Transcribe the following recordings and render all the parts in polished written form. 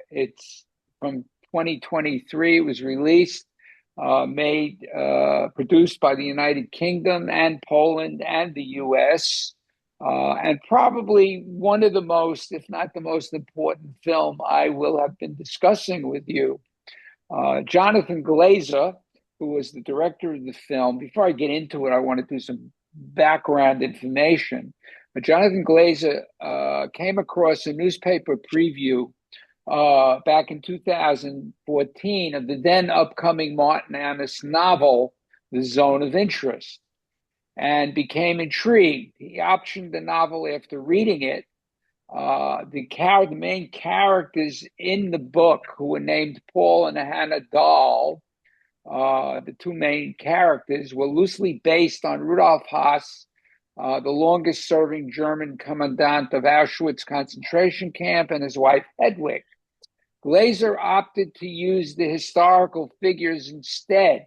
It's from 2023. It was released, produced by the United Kingdom and Poland and the US, and probably one of the most, if not the most important film I will have been discussing with you. Jonathan Glazer, who was the director of the film, before I get into it, I want to do some background information. Jonathan Glazer came across a newspaper preview back in 2014 of the then upcoming Martin Amis novel, The Zone of Interest, and became intrigued. He optioned the novel after reading it. The main characters in the book, who were named Paul and Hannah Dahl, the two main characters, were loosely based on Rudolf Hoss, the longest serving German commandant of Auschwitz concentration camp, and his wife Hedwig. Glazer opted to use the historical figures instead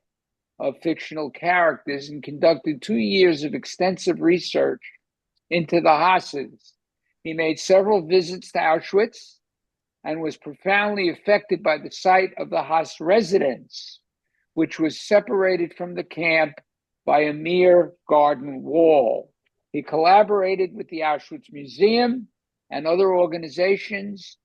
of fictional characters and conducted 2 years of extensive research into the Hosses. He made several visits to Auschwitz and was profoundly affected by the sight of the Hoss residence, which was separated from the camp by a mere garden wall. He collaborated with the Auschwitz Museum and other organizations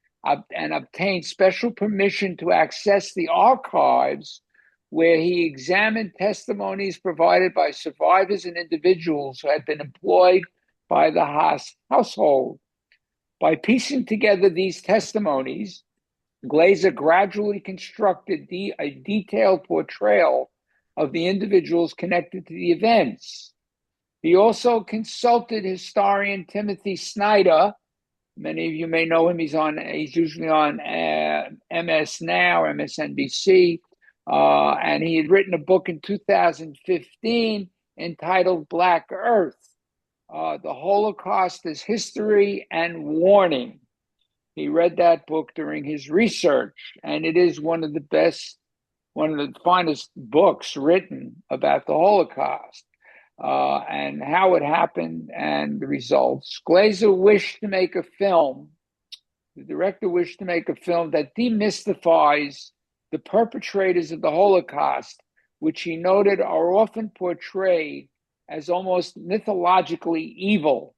and obtained special permission to access the archives, where he examined testimonies provided by survivors and individuals who had been employed by the Hoss household. By piecing together these testimonies, Glazer gradually constructed a detailed portrayal of the individuals connected to the events. He also consulted historian Timothy Snyder. Many of you may know him. He's usually on MS Now, MSNBC, and he had written a book in 2015 entitled Black Earth, The Holocaust as History and Warning. He read that book during his research, and it is one of the finest books written about the Holocaust and how it happened and the results. Glazer wished to make a film, the director wished to make a film that demystifies the perpetrators of the Holocaust, which he noted are often portrayed as almost mythologically evil.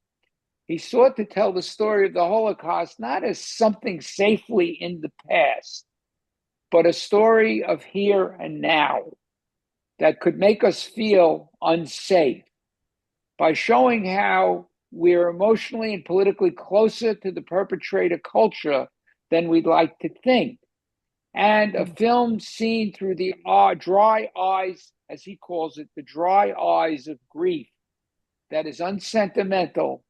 He sought to tell the story of the Holocaust not as something safely in the past, but a story of here and now that could make us feel unsafe by showing how we're emotionally and politically closer to the perpetrator culture than we'd like to think. And a film seen through the dry eyes, as he calls it, the dry eyes of grief, that is unsentimental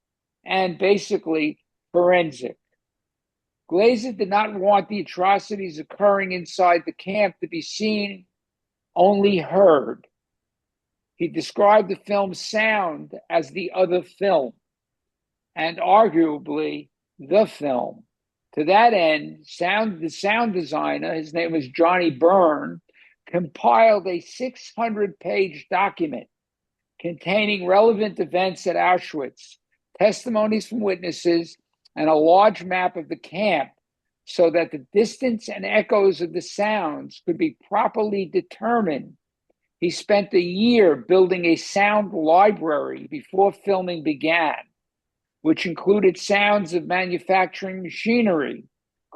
and basically forensic. Glazer did not want the atrocities occurring inside the camp to be seen, only heard. He described the film's sound as the other film, and arguably the film. To that end, the sound designer, his name was Johnny Byrne, compiled a 600-page document containing relevant events at Auschwitz, testimonies from witnesses, and a large map of the camp, so that the distance and echoes of the sounds could be properly determined. He spent a year building a sound library before filming began, which included sounds of manufacturing machinery,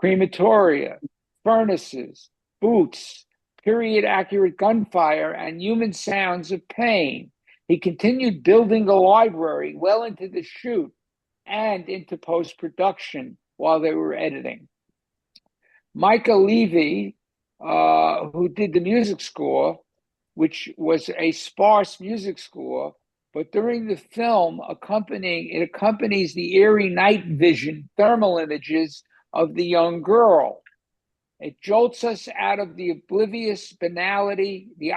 crematoria, furnaces, boots, period-accurate gunfire, and human sounds of pain. He continued building the library well into the shoot and into post-production while they were editing. Micah Levy, who did the music score, which was a sparse music score, but during the film, it accompanies the eerie night vision thermal images of the young girl. It jolts us out of the oblivious banality, the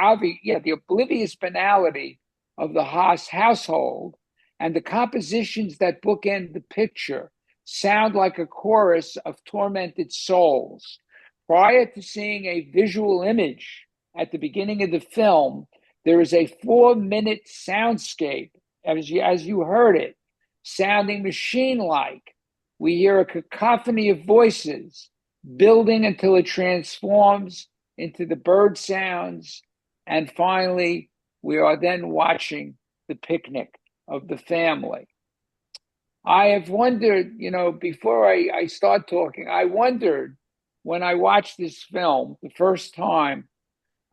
oblivious banality of the Hoss household, and the compositions that bookend the picture sound like a chorus of tormented souls. Prior to seeing a visual image at the beginning of the film, there is a 4-minute soundscape, as you heard it, sounding machine-like, We hear a cacophony of voices building until it transforms into the bird sounds. And finally, we are then watching the picnic of the family. I have wondered, before I start talking, I wondered when I watched this film the first time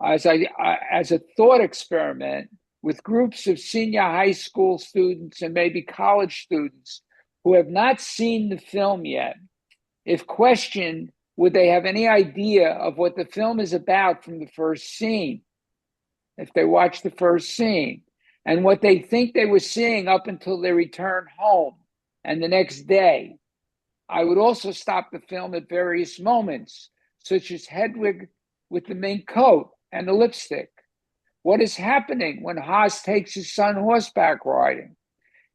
as a thought experiment with groups of senior high school students and maybe college students who have not seen the film yet, if questioned, would they have any idea of what the film is about from the first scene? If they watch the first scene and what they think they were seeing up until they return home and the next day. I would also stop the film at various moments, such as Hedwig with the mink coat and the lipstick. What is happening when Hoss takes his son horseback riding?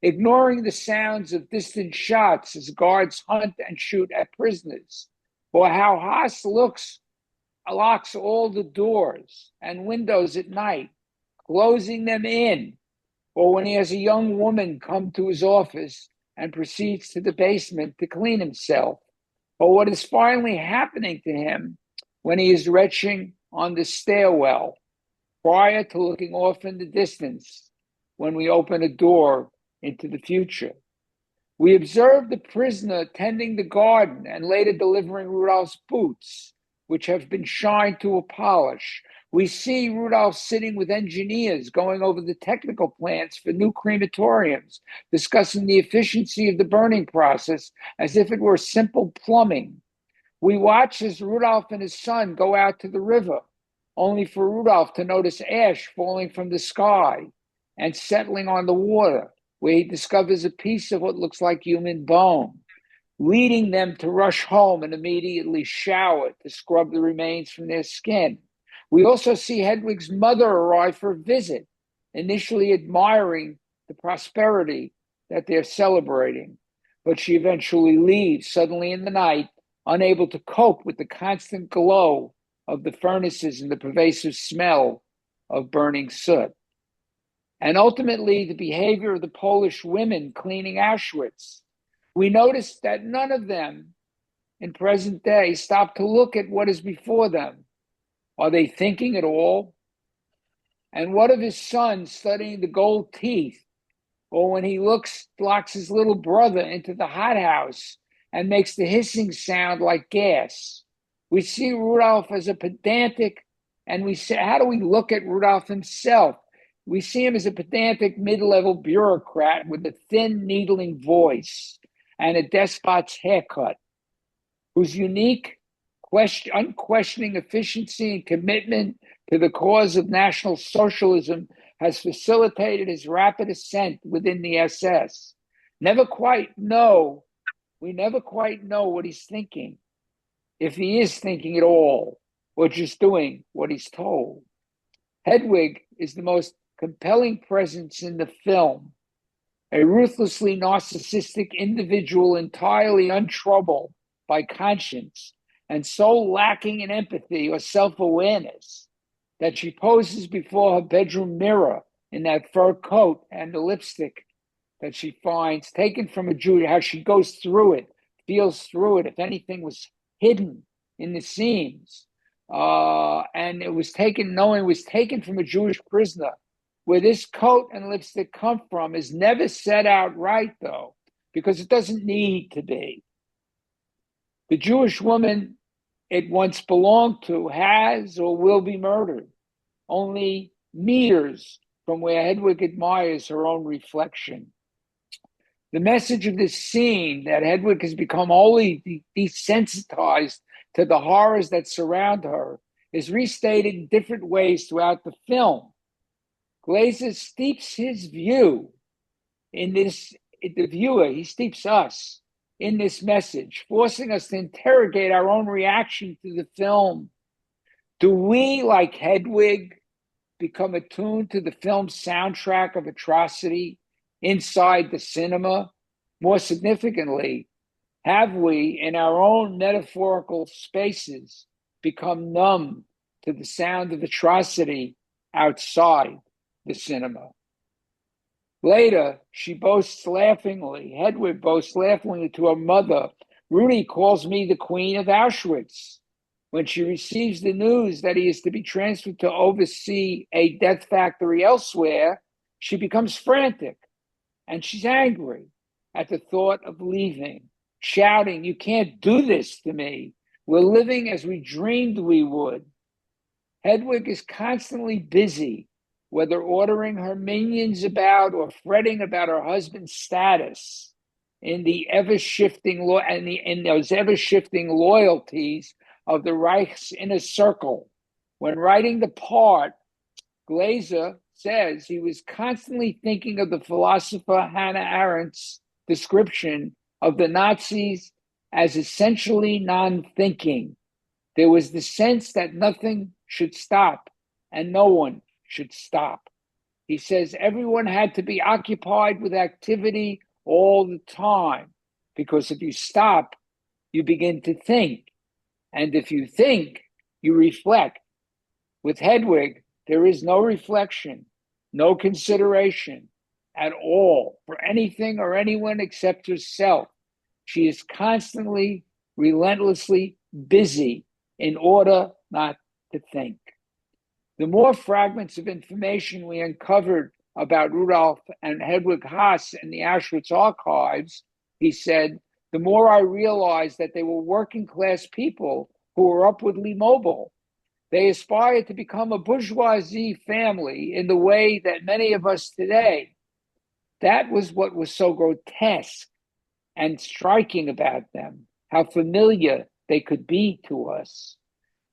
Ignoring the sounds of distant shots as guards hunt and shoot at prisoners. Or how Hoss locks all the doors and windows at night, closing them in. Or when he has a young woman come to his office and proceeds to the basement to clean himself. Or what is finally happening to him when he is retching on the stairwell prior to looking off in the distance when we open a door into the future. We observe the prisoner tending the garden and later delivering Rudolph's boots, which have been shined to a polish. We see Rudolph sitting with engineers going over the technical plans for new crematoriums, discussing the efficiency of the burning process as if it were simple plumbing. We watch as Rudolph and his son go out to the river, only for Rudolph to notice ash falling from the sky and settling on the water, where he discovers a piece of what looks like human bone, leading them to rush home and immediately shower to scrub the remains from their skin. We also see Hedwig's mother arrive for a visit, initially admiring the prosperity that they're celebrating, but she eventually leaves suddenly in the night, unable to cope with the constant glow of the furnaces and the pervasive smell of burning soot. And ultimately, the behavior of the Polish women cleaning Auschwitz. We notice that none of them in present day stop to look at what is before them. Are they thinking at all? And what of his son studying the gold teeth? Or when he locks his little brother into the hothouse and makes the hissing sound like gas? We see Rudolph as a pedantic, and we say, how do we look at Rudolph himself? We see him as a pedantic mid-level bureaucrat with a thin, needling voice and a despot's haircut, whose unique, unquestioning efficiency and commitment to the cause of National Socialism has facilitated his rapid ascent within the SS. We never quite know what he's thinking, if he is thinking at all, or just doing what he's told. Hedwig is the most compelling presence in the film, a ruthlessly narcissistic individual entirely untroubled by conscience and so lacking in empathy or self-awareness that she poses before her bedroom mirror in that fur coat and the lipstick that she finds taken from a Jew, how she goes through it, feels through it, if anything was hidden in the seams. And it was taken, knowing it was taken from a Jewish prisoner. Where this coat and lipstick come from is never said outright, though, because it doesn't need to be. The Jewish woman it once belonged to has or will be murdered, only meters from where Hedwig admires her own reflection. The message of this scene, that Hedwig has become wholly desensitized to the horrors that surround her, is restated in different ways throughout the film. Glazer steeps his view in this, the viewer, he steeps us in this message, forcing us to interrogate our own reaction to the film. Do we, like Hedwig, become attuned to the film's soundtrack of atrocity inside the cinema? More significantly, have we, in our own metaphorical spaces, become numb to the sound of atrocity outside the cinema? Later, she boasts laughingly, Hedwig boasts laughingly to her mother, Rudy calls me the queen of Auschwitz. When she receives the news that he is to be transferred to oversee a death factory elsewhere, she becomes frantic and she's angry at the thought of leaving, shouting, "You can't do this to me. We're living as we dreamed we would." Hedwig is constantly busy, whether ordering her minions about or fretting about her husband's status in the ever-shifting in those ever-shifting loyalties of the Reich's inner circle. When writing the part, Glazer says he was constantly thinking of the philosopher Hannah Arendt's description of the Nazis as essentially non-thinking. There was the sense that nothing should stop and no one should stop. He says everyone had to be occupied with activity all the time, because if you stop, you begin to think. And if you think, you reflect. With Hedwig, there is no reflection, no consideration at all for anything or anyone except herself. She is constantly, relentlessly busy in order not to think. The more fragments of information we uncovered about Rudolf and Hedwig Hoss in the Auschwitz archives, he said, the more I realized that they were working class people who were upwardly mobile. They aspired to become a bourgeoisie family in the way that many of us today. That was what was so grotesque and striking about them, how familiar they could be to us.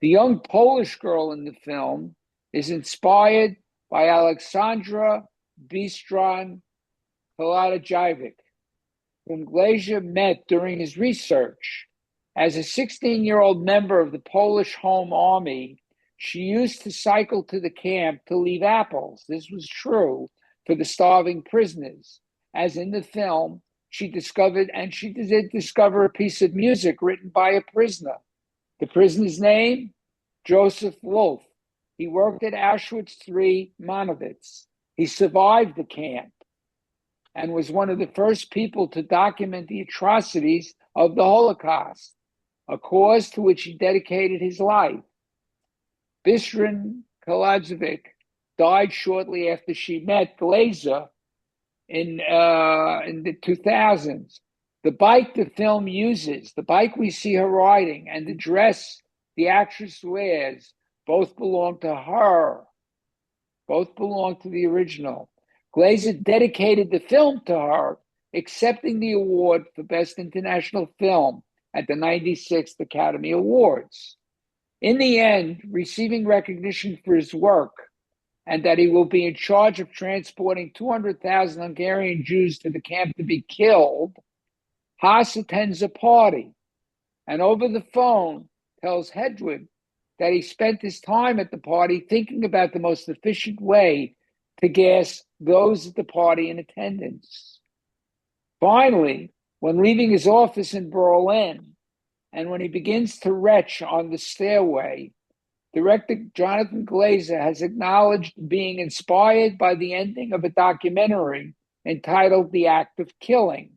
The young Polish girl in the film is inspired by Alexandra Bistron Kolodajczyk, whom Glazer met during his research. As a 16-year-old member of the Polish Home Army, she used to cycle to the camp to leave apples. This was true for the starving prisoners. As in the film, she did discover a piece of music written by a prisoner. The prisoner's name? Joseph Wolf. He worked at Auschwitz III Monowitz. He survived the camp and was one of the first people to document the atrocities of the Holocaust, a cause to which he dedicated his life. Bistron Kolodajczyk died shortly after she met Glazer in the 2000s. The bike the film uses, the bike we see her riding, and the dress the actress wears, both belong to her. Both belong to the original. Glazer dedicated the film to her, accepting the award for Best International Film at the 96th Academy Awards. In the end, receiving recognition for his work and that he will be in charge of transporting 200,000 Hungarian Jews to the camp to be killed, Hoss attends a party and over the phone tells Hedwig that he spent his time at the party thinking about the most efficient way to gas those at the party in attendance. Finally, when leaving his office in Berlin, and when he begins to retch on the stairway, director Jonathan Glazer has acknowledged being inspired by the ending of a documentary entitled The Act of Killing,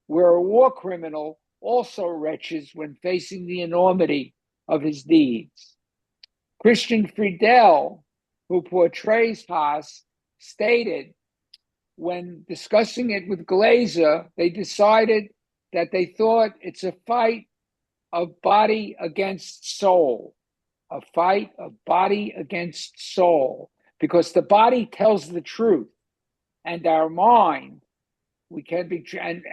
where a war criminal also retches when facing the enormity of his deeds. Christian Friedel, who portrays Hoss, stated when discussing it with Glazer, they decided that they thought it's a fight of body against soul, a fight of body against soul, because the body tells the truth, and our mind, we can be, and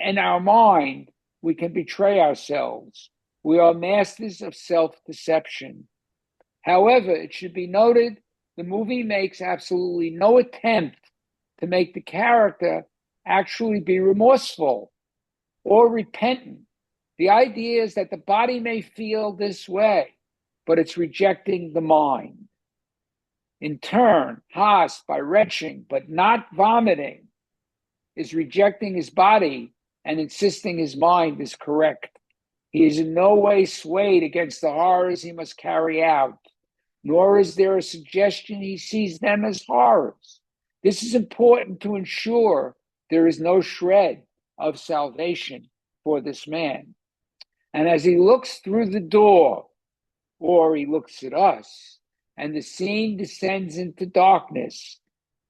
in our mind, we can betray ourselves. We are masters of self-deception. However, it should be noted, the movie makes absolutely no attempt to make the character actually be remorseful or repentant. The idea is that the body may feel this way, but it's rejecting the mind. In turn, Hoss, by retching but not vomiting, is rejecting his body and insisting his mind is correct. He is in no way swayed against the horrors he must carry out, nor is there a suggestion he sees them as horrors. This is important to ensure there is no shred of salvation for this man. And as he looks through the door, or he looks at us, and the scene descends into darkness,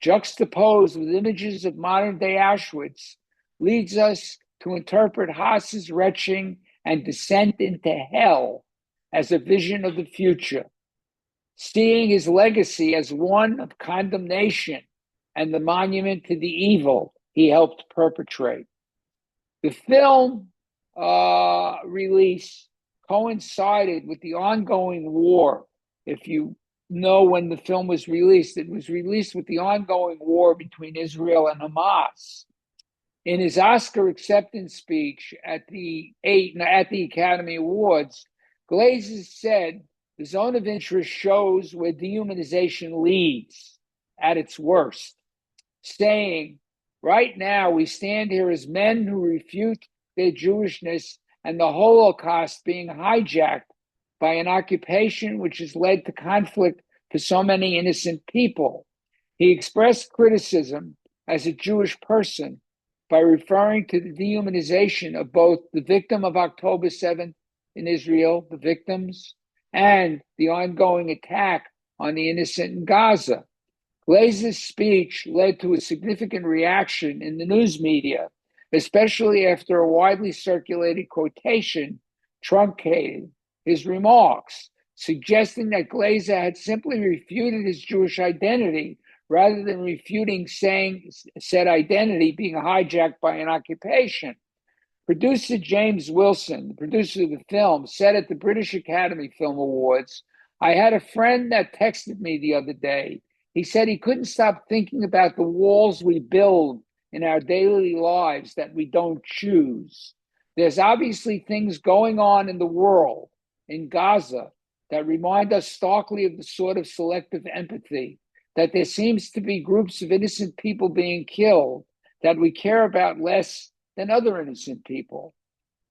juxtaposed with images of modern-day Auschwitz, leads us to interpret Hoss's retching and descent into hell as a vision of the future, seeing his legacy as one of condemnation and the monument to the evil he helped perpetrate. The film release coincided with the ongoing war. If you know when the film was released, it was released with the ongoing war between Israel and Hamas. In his Oscar acceptance speech at the Academy Awards, Glazer said, "The zone of interest shows where dehumanization leads at its worst," saying, "Right now we stand here as men who refute their Jewishness and the Holocaust being hijacked by an occupation which has led to conflict for so many innocent people." He expressed criticism as a Jewish person by referring to the dehumanization of both the victim of October 7th in Israel, the victims, and the ongoing attack on the innocent in Gaza. Glazer's speech led to a significant reaction in the news media, especially after a widely circulated quotation truncated his remarks, suggesting that Glazer had simply refuted his Jewish identity rather than refuting said identity being hijacked by an occupation. Producer James Wilson, the producer of the film, said at the British Academy Film Awards, "I had a friend that texted me the other day. He said he couldn't stop thinking about the walls we build in our daily lives that we don't choose. There's obviously things going on in the world, in Gaza, that remind us starkly of the sort of selective empathy, that there seems to be groups of innocent people being killed that we care about less than other innocent people."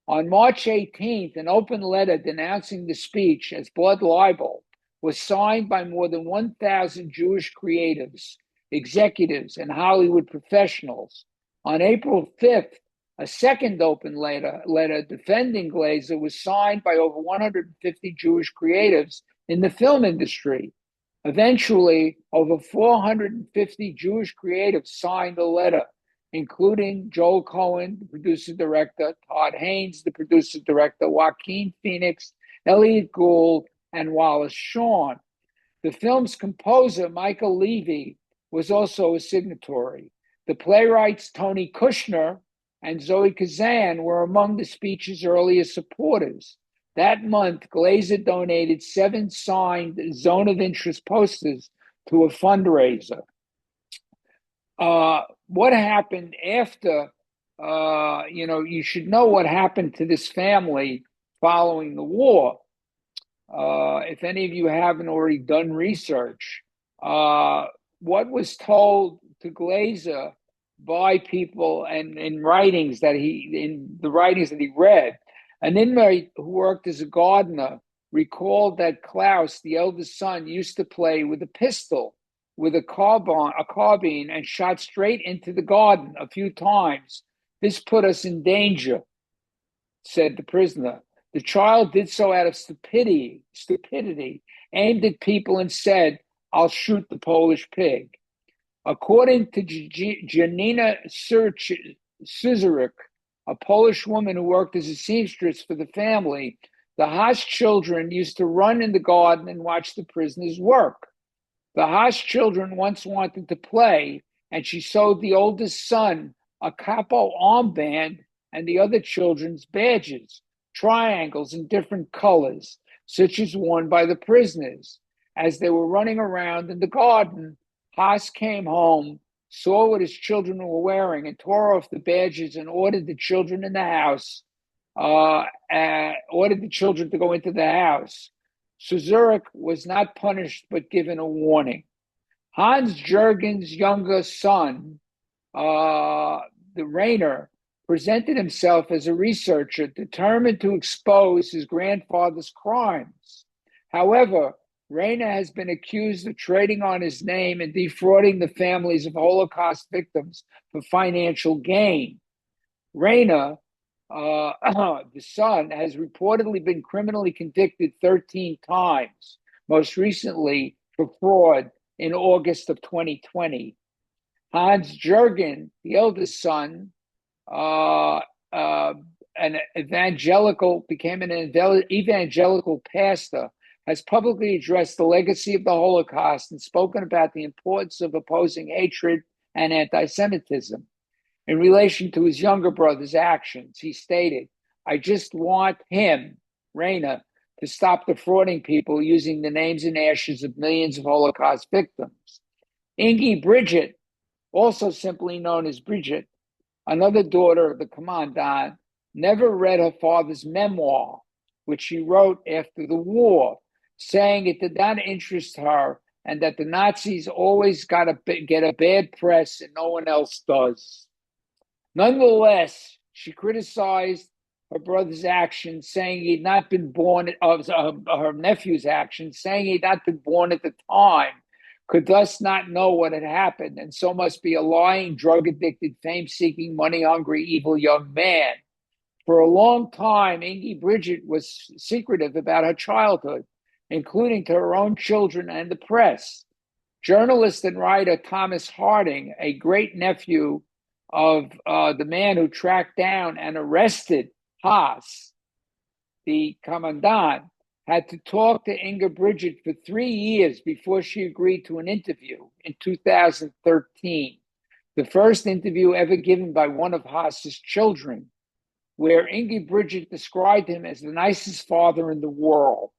On March 18th, an open letter denouncing the speech as blood libel was signed by more than 1,000 Jewish creatives, executives, and Hollywood professionals. On April 5th, a second open letter defending Glazer was signed by over 150 Jewish creatives in the film industry. Eventually, over 450 Jewish creatives signed the letter, including Joel Cohen, the producer-director, Todd Haynes, the producer-director, Joaquin Phoenix, Elliot Gould, and Wallace Shawn. The film's composer, Michael Levy, was also a signatory. The playwrights Tony Kushner and Zoe Kazan were among the speech's earliest supporters. That month, Glazer donated 7 signed Zone of Interest posters to a fundraiser. What happened after, you should know what happened to this family following the war. If any of you haven't already done research, what was told to Glazer by people and in the writings that he read, an inmate who worked as a gardener recalled that Klaus, the eldest son, used to play with a pistol with a carbine and shot straight into the garden a few times. "This put us in danger," said the prisoner. "The child did so out of stupidity, aimed at people and said, 'I'll shoot the Polish pig.'" According to Janina Suzarik, a Polish woman who worked as a seamstress for the family, the Hoss children used to run in the garden and watch the prisoners work. The Hoss children once wanted to play, and she sewed the oldest son a capo armband and the other children's badges, triangles in different colors, such as worn by the prisoners. As they were running around in the garden, Hoss came home, saw what his children were wearing, and tore off the badges and ordered the children in the house, ordered the children to go into the house. Suzurik was not punished, but given a warning. Hans Jürgen's younger son, the Rainer, presented himself as a researcher determined to expose his grandfather's crimes. However, Reyna has been accused of trading on his name and defrauding the families of Holocaust victims for financial gain. Reyna, the son, has reportedly been criminally convicted 13 times, most recently for fraud in August of 2020. Hans Jürgen, the eldest son, uh, an evangelical, became an evangelical pastor, has publicly addressed the legacy of the Holocaust and spoken about the importance of opposing hatred and anti-Semitism. In relation to his younger brother's actions, he stated, "I just want him, Reyna, to stop defrauding people using the names and ashes of millions of Holocaust victims." Ingi Bridget, also simply known as Bridget, another daughter of the commandant, never read her father's memoir, which she wrote after the war, saying it did not interest her and that the Nazis always get a bad press and no one else does. Nonetheless, she criticized her brother's actions, saying he'd not been born, her nephew's actions, saying he'd not been born at the time, could thus not know what had happened, and so must be a lying, drug-addicted, fame-seeking, money-hungry, evil young man. For a long time, Ingi Bridget was secretive about her childhood, including to her own children and the press. Journalist and writer Thomas Harding, a great nephew of the man who tracked down and arrested Hoss, the commandant, had to talk to Inga Bridget for 3 years before she agreed to an interview in 2013, the first interview ever given by one of Hoss's children, where Inga Bridget described him as the nicest father in the world.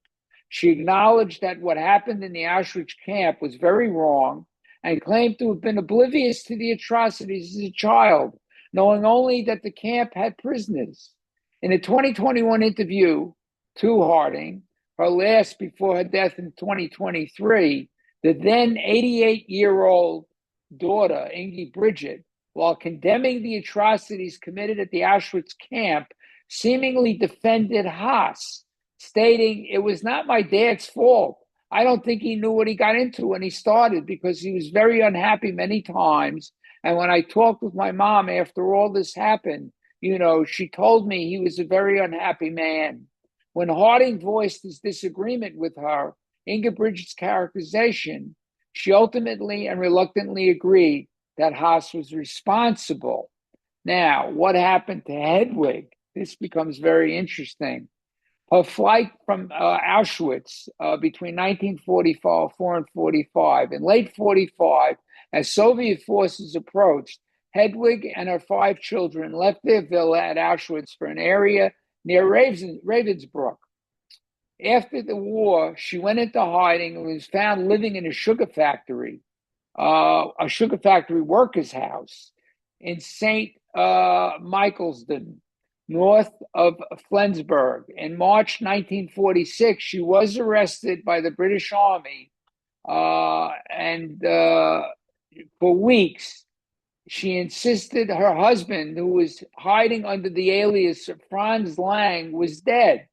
She acknowledged that what happened in the Auschwitz camp was very wrong and claimed to have been oblivious to the atrocities as a child, knowing only that the camp had prisoners. In a 2021 interview to Harding, her last before her death in 2023, the then 88-year-old daughter, Ingi Bridget, while condemning the atrocities committed at the Auschwitz camp, seemingly defended Hoss, stating, "It was not my dad's fault. I don't think he knew what he got into when he started because he was very unhappy many times. And when I talked with my mom after all this happened, she told me he was a very unhappy man." When Harding voiced his disagreement with her, Inga Bridget's characterization, she ultimately and reluctantly agreed that Hoss was responsible. Now, what happened to Hedwig? This becomes very interesting. Her flight from Auschwitz between 1944 and 45. In late 45, as Soviet forces approached, Hedwig and her 5 children left their villa at Auschwitz for an area near Ravensbrück. After the war, she went into hiding and was found living in a sugar factory worker's house in St. Michaelsden, north of Flensburg. In March 1946, she was arrested by the British Army, and for weeks, she insisted her husband, who was hiding under the alias of Franz Lang, was dead.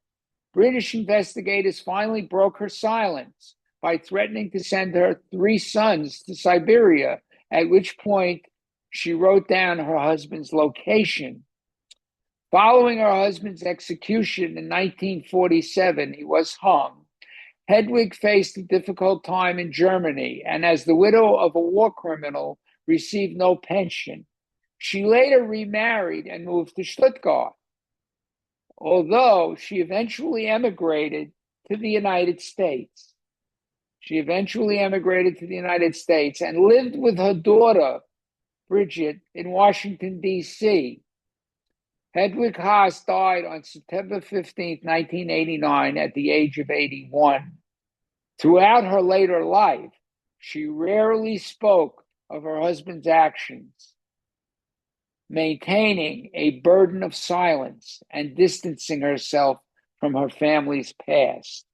British investigators finally broke her silence by threatening to send her 3 sons to Siberia, at which point she wrote down her husband's location. Following her husband's execution in 1947, he was hung. Hedwig faced a difficult time in Germany, and as the widow of a war criminal, received no pension. She later remarried and moved to Stuttgart, although she eventually emigrated to the United States. And lived with her daughter, Bridget, in Washington, D.C. Hedwig Hoss died on September 15, 1989, at the age of 81. Throughout her later life, she rarely spoke of her husband's actions, maintaining a burden of silence and distancing herself from her family's past.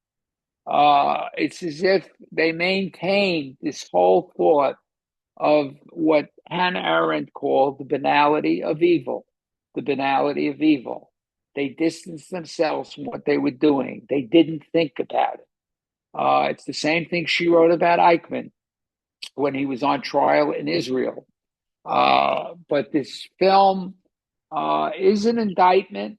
It's as if they maintained this whole thought of what Hannah Arendt called the banality of evil. The banality of evil. They distanced themselves from what they were doing. They didn't think about it. It's the same thing she wrote about Eichmann when he was on trial in Israel. But this film is an indictment,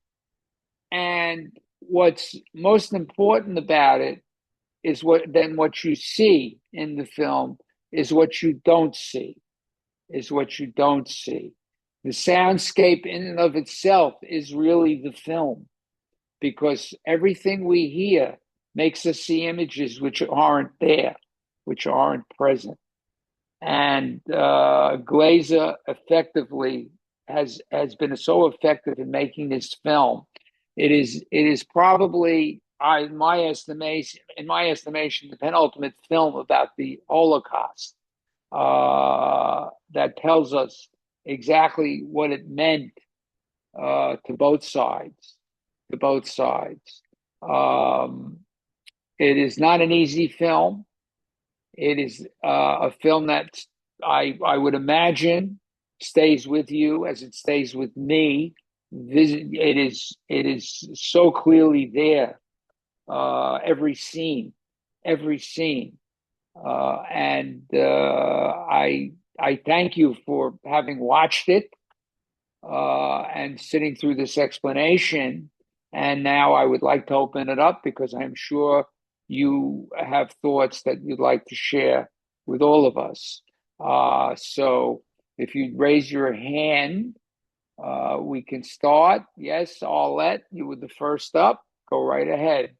and what's most important about it is what you see in the film is what you don't see, is what you don't see. The soundscape in and of itself is really the film because everything we hear makes us see images which aren't there, which aren't present. And Glazer effectively has been so effective in making this film. It is probably, in my estimation, the penultimate film about the Holocaust that tells us exactly what it meant to both sides, to both sides. Um, it is not an easy film. It is a film that I would imagine stays with you as it stays with me. It is so clearly there. Every scene, and I thank you for having watched it and sitting through this explanation. And now I would like to open it up because I'm sure you have thoughts that you'd like to share with all of us. So if you'd raise your hand, we can start. Yes, Arlette, you were the first up. Go right ahead.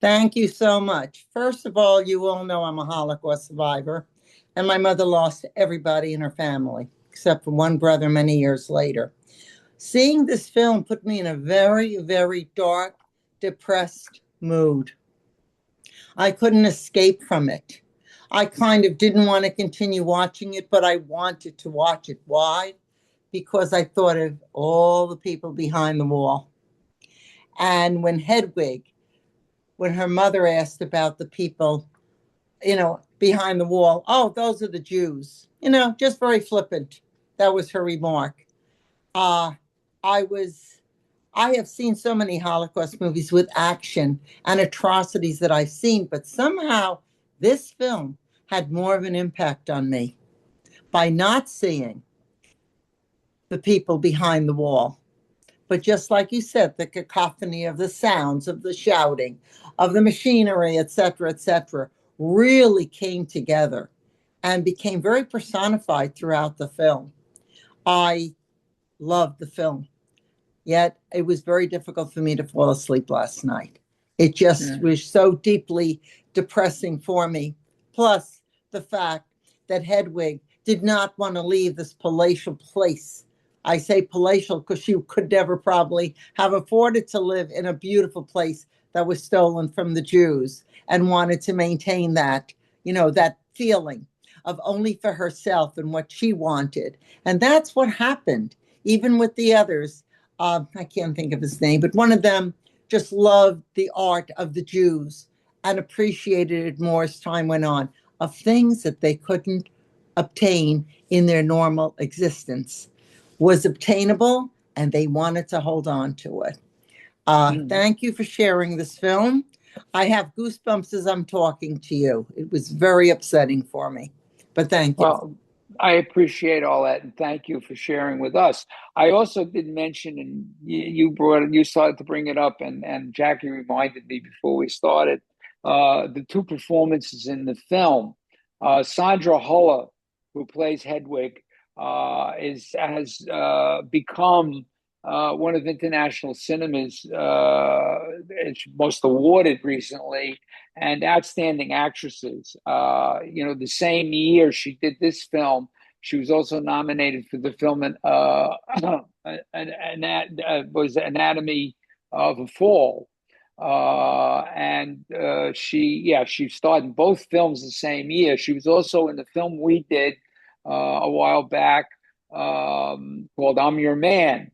Thank you so much. First of all, you all know I'm a Holocaust survivor, and my mother lost everybody in her family, except for one brother many years later. Seeing this film put me in a very, very dark, depressed mood. I couldn't escape from it. I kind of didn't want to continue watching it, but I wanted to watch it. Why? Because I thought of all the people behind the wall. And when Hedwig, when her mother asked about the people, behind the wall, oh, those are the Jews, just very flippant. That was her remark. Uh, I was, I have seen so many Holocaust movies with action and atrocities that I've seen, but somehow this film had more of an impact on me by not seeing the people behind the wall. But just like you said, the cacophony of the sounds, of the shouting, of the machinery, et cetera, really came together and became very personified throughout the film. I loved the film, yet it was very difficult for me to fall asleep last night. It just Mm, was so deeply depressing for me. Plus, the fact that Hedwig did not want to leave this palatial place. I say palatial because she could never probably have afforded to live in a beautiful place that was stolen from the Jews and wanted to maintain that, that feeling of only for herself and what she wanted. And that's what happened, even with the others. I can't think of his name, but one of them just loved the art of the Jews and appreciated it more as time went on, of things that they couldn't obtain in their normal existence was obtainable, and they wanted to hold on to it. mm. Thank you for sharing this film. I have goosebumps as I'm talking to you. It was very upsetting for me, but thank you. Well, I appreciate all that, and thank you for sharing with us. I also did mention, and you started to bring it up, and Jackie reminded me before we started, the two performances in the film. Sandra Huller, who plays Hedwig, is has become one of international cinema's most awarded recently and outstanding actresses. The same year she did this film, she was also nominated for the film was Anatomy of a Fall. And she starred in both films the same year. She was also in the film we did a while back called I'm Your Man.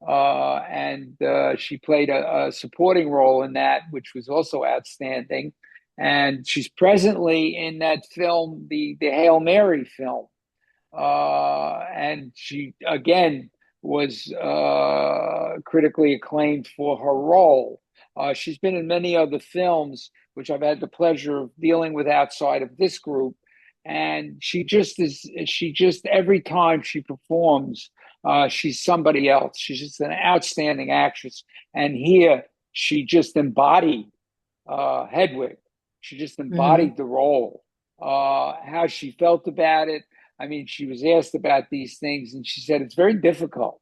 And she played a supporting role in that, which was also outstanding. And she's presently in that film, the Hail Mary film. And she, again, was critically acclaimed for her role. She's been in many other films, which I've had the pleasure of dealing with outside of this group. And she just, every time she performs, she's somebody else. She's just an outstanding actress. And here she just embodied Hedwig. She just Mhm. embodied the role. How she felt about it. I mean, she was asked about these things, and she said it's very difficult.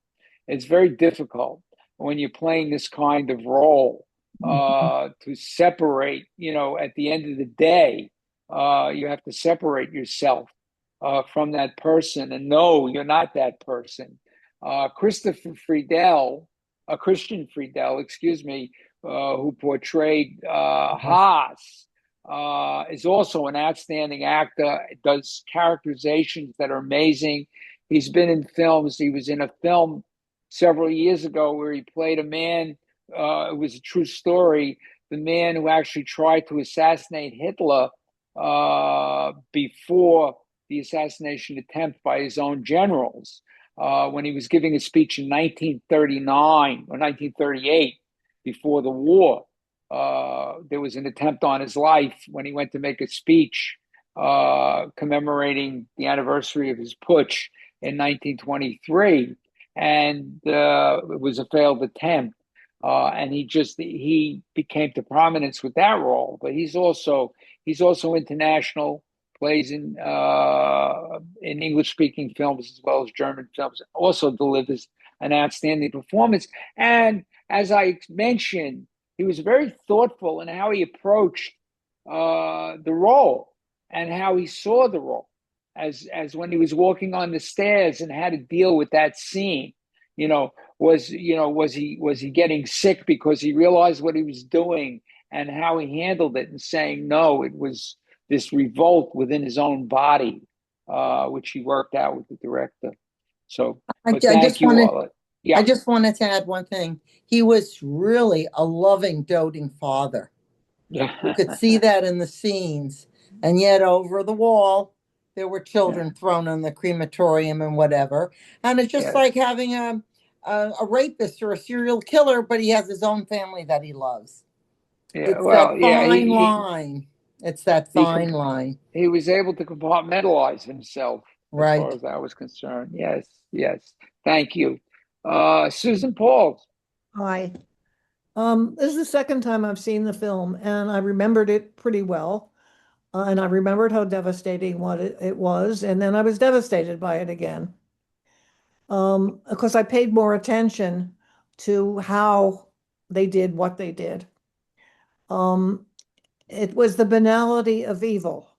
It's very difficult when you're playing this kind of role to separate. At the end of the day, you have to separate yourself from that person, and no, you're not that person. Christopher Friedel, Christian Friedel, excuse me, who portrayed Haas, is also an outstanding actor. Does characterizations that are amazing. He's been in films. He was in a film several years ago where he played a man. It was a true story. The man who actually tried to assassinate Hitler before the assassination attempt by his own generals. When he was giving a speech in 1939 or 1938 before the war. There was an attempt on his life when he went to make a speech commemorating the anniversary of his putsch in 1923, and it was a failed attempt. And he became to prominence with that role. But he's also international. Plays in English speaking films as well as German films. Also delivers an outstanding performance. And as I mentioned, he was very thoughtful in how he approached the role and how he saw the role, as when he was walking on the stairs and had to deal with that scene. Was he getting sick because he realized what he was doing and how he handled it, and saying no, it was this revolt within his own body, which he worked out with the director. So, I, but I thank just you, wanted all. I Yeah. just wanted to add one thing. He was really a loving, doting father. You Yeah. could see that in the scenes. And yet over the wall, there were Yeah. children thrown in the crematorium and whatever. And it's just Yes. like having a rapist or a serial killer, but he has his own family that he loves. Yeah. It's that Well, yeah. fine He line. It's that he fine he, line. he was able to compartmentalize himself as far Right. as that was concerned. Yes. Yes. Thank you, Susan Pauls. Hi. This is the second time I've seen the film, and I remembered it pretty well. And I remembered how devastating what it was, and then I was devastated by it again. Of course, I paid more attention to how they did what they did. Um, it was the banality of evil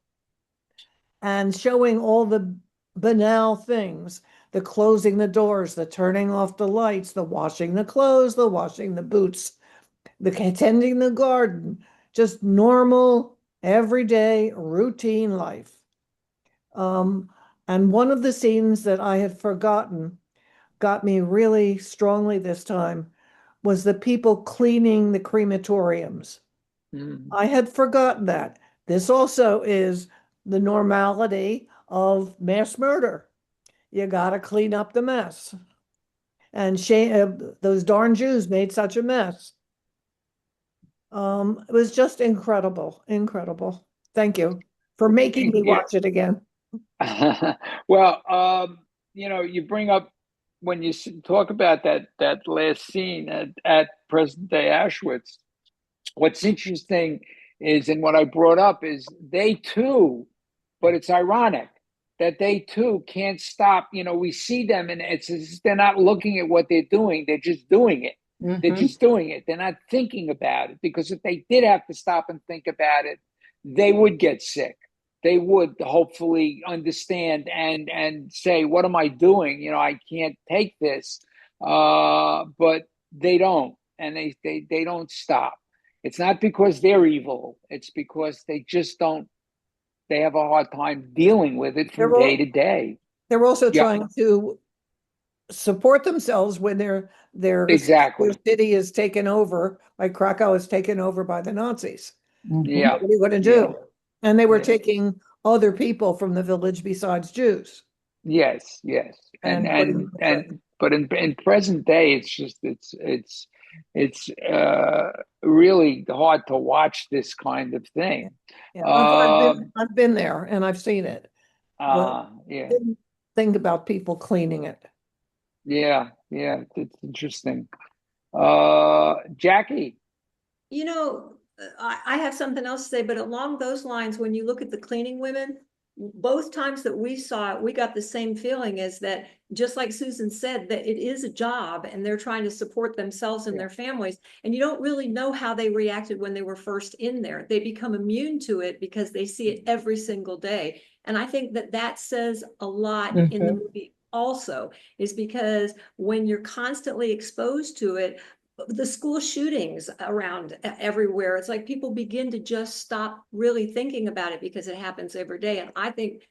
and showing all the banal things, the closing the doors, the turning off the lights, the washing the clothes, the washing the boots, the tending the garden, just normal, everyday, routine life. Um, and one of the scenes that I had forgotten got me really strongly this time was the people cleaning the crematoriums. Mm. I had forgotten that. This also is the normality of mass murder. You got to clean up the mess. And those darn Jews made such a mess. It was just incredible, incredible. Thank you for making me Yeah. watch it again. Well, you bring up when you talk about that last scene at present day Auschwitz. What's interesting is, and what I brought up is, they too, but it's ironic that they too can't stop. We see them, and it's as if they're not looking at what they're doing; they're just doing it. They're Mm-hmm. just doing it. They're not thinking about it, because if they did have to stop and think about it, they would get sick. They would hopefully understand and say, "What am I doing? I can't take this." But they don't, and they don't stop. It's not because they're evil. It's because they just don't. They have a hard time dealing with it from They're day all, to day. they're also Yeah, trying to support themselves when their exactly. city is taken over, like Krakow is taken over by the Nazis. Mm-hmm. Yeah, What are you going to yeah, do? And they were yeah. taking other people from the village besides Jews Yes, yes. And and putting and them in and prison. But in present day, it's really hard to watch this kind of thing. Yeah, Um, I've been there and I've seen it, but yeah, didn't think about people cleaning it. yeah, it's interesting. Jackie, I have something else to say, but along those lines, when you look at the cleaning women, both times that we saw it, we got the same feeling as that, just like Susan said, that it is a job and they're trying to support themselves and yeah, their families. And you don't really know how they reacted when they were first in there. They become immune to it because they see it every single day. And I think that that says a lot in the Mhm. movie also, is because when you're constantly exposed to it, the school shootings around everywhere, it's like people begin to just stop really thinking about it because it happens every day. And I think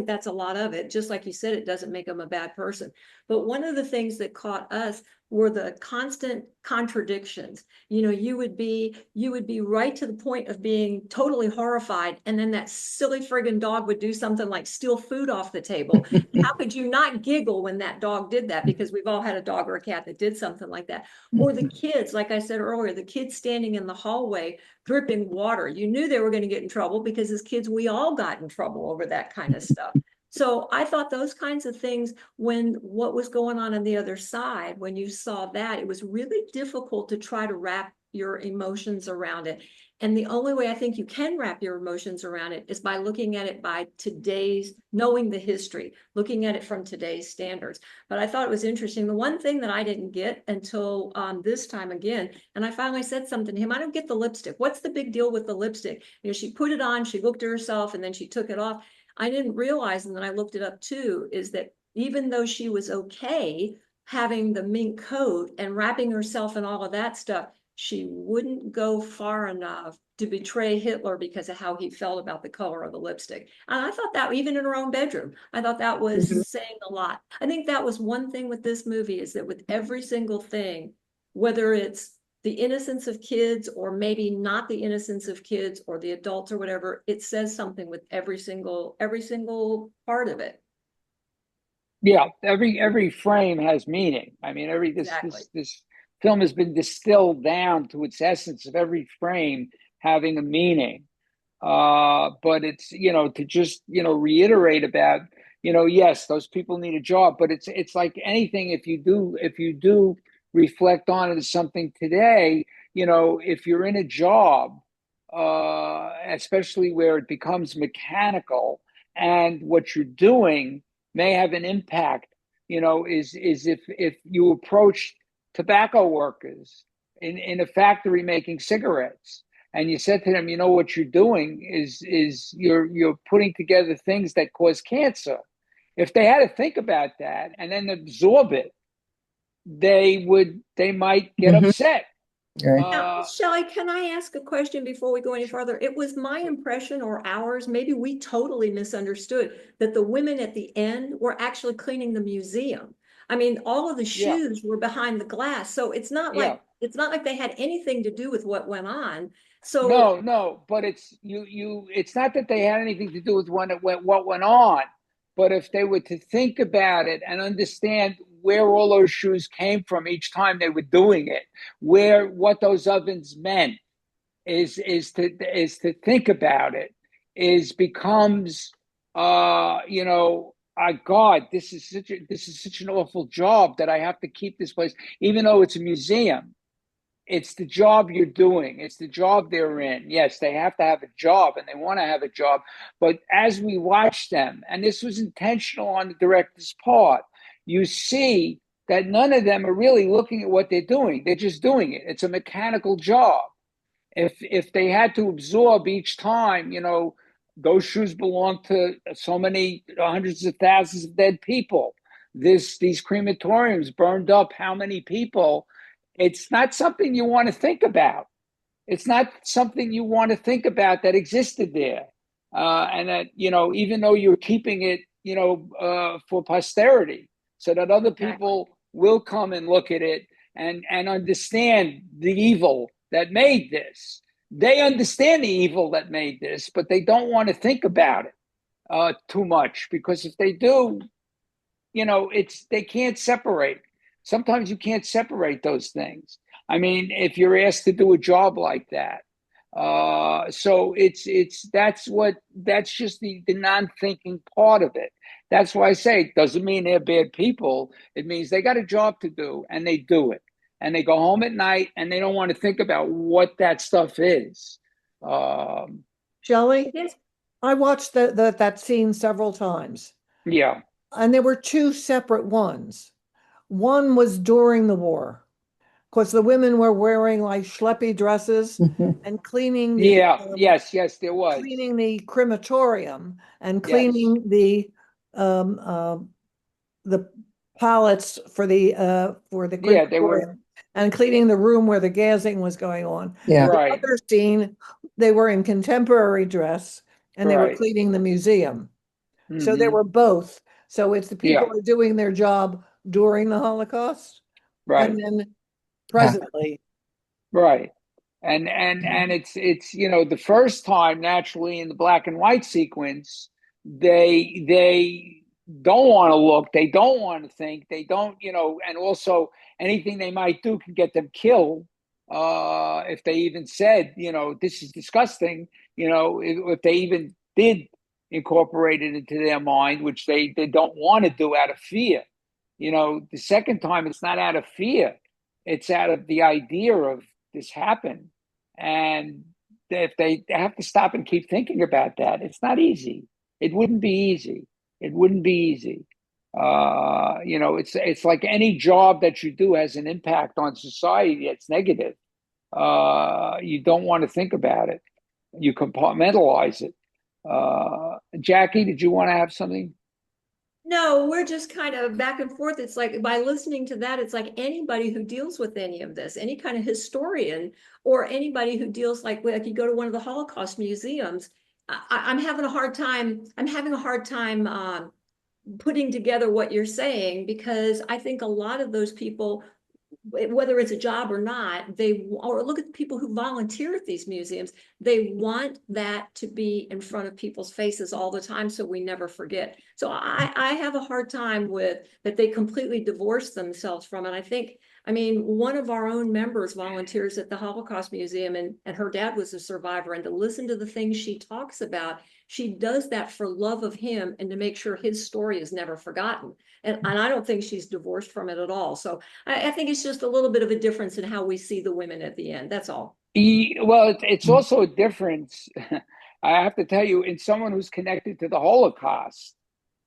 that's a lot of it. Just like you said, it doesn't make them a bad person. But one of the things that caught us were the constant contradictions. You would be right to the point of being totally horrified, and then that silly friggin' dog would do something like steal food off the table. How could you not giggle when that dog did that? Because we've all had a dog or a cat that did something like that. Or the kids, like I said earlier, the kids standing in the hallway dripping water. You knew they were going to get in trouble because as kids, we all got in trouble over that kind of stuff. So I thought those kinds of things, when what was going on the other side, when you saw that, it was really difficult to try to wrap your emotions around it. And the only way I think you can wrap your emotions around it is by looking at it by today's, knowing the history, looking at it from today's standards. But I thought it was interesting. The one thing that I didn't get until this time again, and I finally said something to him, I don't get the lipstick. What's the big deal with the lipstick? She put it on, she looked at herself, and then she took it off. I didn't realize, and then I looked it up too, is that even though she was okay having the mink coat and wrapping herself in all of that stuff, she wouldn't go far enough to betray Hitler because of how he felt about the color of the lipstick. And I thought that even in her own bedroom, I thought that was saying a lot. I think that was one thing with this movie, is that with every single thing, whether it's the innocence of kids or maybe not the innocence of kids or the adults or whatever, it says something with every single part of it. yeah. Every frame has meaning. I mean, every Exactly. this film has been distilled down to its essence of every frame having a meaning. But it's, to just, reiterate about, yes, those people need a job, but it's like anything. If you do reflect on it as something today, if you're in a job, especially where it becomes mechanical, and what you're doing may have an impact, is if you approach tobacco workers in a factory making cigarettes, and you said to them, what you're doing is you're putting together things that cause cancer. If they had to think about that and then absorb it, they might get Mhm. upset. Right. Now, Uh, Shelly, can I ask a question before we go any further? It was my impression, or ours, maybe we totally misunderstood, that the women at the end were actually cleaning the museum. I mean, all of the yeah, shoes were behind the glass, so yeah. it's not like they had anything to do with what went on. So No, but it's not that they had anything to do with what went on, but if they were to think about it and understand where all those shoes came from each time they were doing it, where what those ovens meant, is to think about it, is becomes God, this is such an awful job that I have to keep this place, even though it's a museum. It's the job you're doing. It's the job they're in. Yes, they have to have a job and they want to have a job. But as we watch them, and this was intentional on the director's part, you see that none of them are really looking at what they're doing. They're just doing it. It's a mechanical job. If they had to absorb each time, those shoes belong to so many hundreds of thousands of dead people. These crematoriums burned up how many people? It's not something you want to think about. It's not something you want to think about that existed there, and that, even though you're keeping it, for posterity, so that other exactly. people will come and look at it and understand the evil that made this. They understand the evil that made this, but they don't want to think about it too much, because if they do, it's they can't separate. Sometimes you can't separate those things. I mean, if you're asked to do a job like that, so that's just the non-thinking part of it. That's why I say it doesn't mean they're bad people. It means they got a job to do and they do it, and they go home at night and they don't want to think about what that stuff is. Shelley, Yes. I watched that scene several times, Yeah, and there were two separate ones. One was during the war, because the women were wearing like schleppy dresses and yeah, yes, yes, there was. cleaning the crematorium and Yes, cleaning um, uh, the pallets for the yeah, they were crematorium and cleaning the room where the gassing was going on. Yeah. The right, other scene, they were in contemporary dress and they were right. cleaning the museum. So there Hmm. were both. So it's the people Yeah, who are doing their job during the Holocaust and right. then Yeah. presently. Right. And it's the first time naturally in the black and white sequence they don't want to look, they don't want to think, they don't, and also anything they might do can get them killed. If they even said, this is disgusting, if they even did incorporate it into their mind, which they don't want to do out of fear. The second time it's not out of fear, it's out of the idea of this happened. And if they have to stop and keep thinking about that, it's not easy. It wouldn't be easy. It wouldn't be easy. It's like any job that you do has an impact on society that's negative. You don't want to think about it. You compartmentalize it. Jackie, did you want to have something? No, we're just kind of back and forth. It's like by listening to that, it's like anybody who deals with any of this, any kind of historian or anybody who deals like you go to one of the Holocaust museums, I'm having a hard time. I'm having a hard time putting together what you're saying because I think a lot of those people, whether it's a job or not, or look at the people who volunteer at these museums, they want that to be in front of people's faces all the time so we never forget. So I have a hard time with that they completely divorce themselves from it. I mean, one of our own members volunteers at the Holocaust Museum, and her dad was a survivor, and to listen to the things she talks about, she does that for love of him and to make sure his story is never forgotten. And I don't think she's divorced from it at all. So I think it's just a little bit of a difference in how we see the women at the end. That's all. Well, it's also a difference. I have to tell you, in someone who's connected to the Holocaust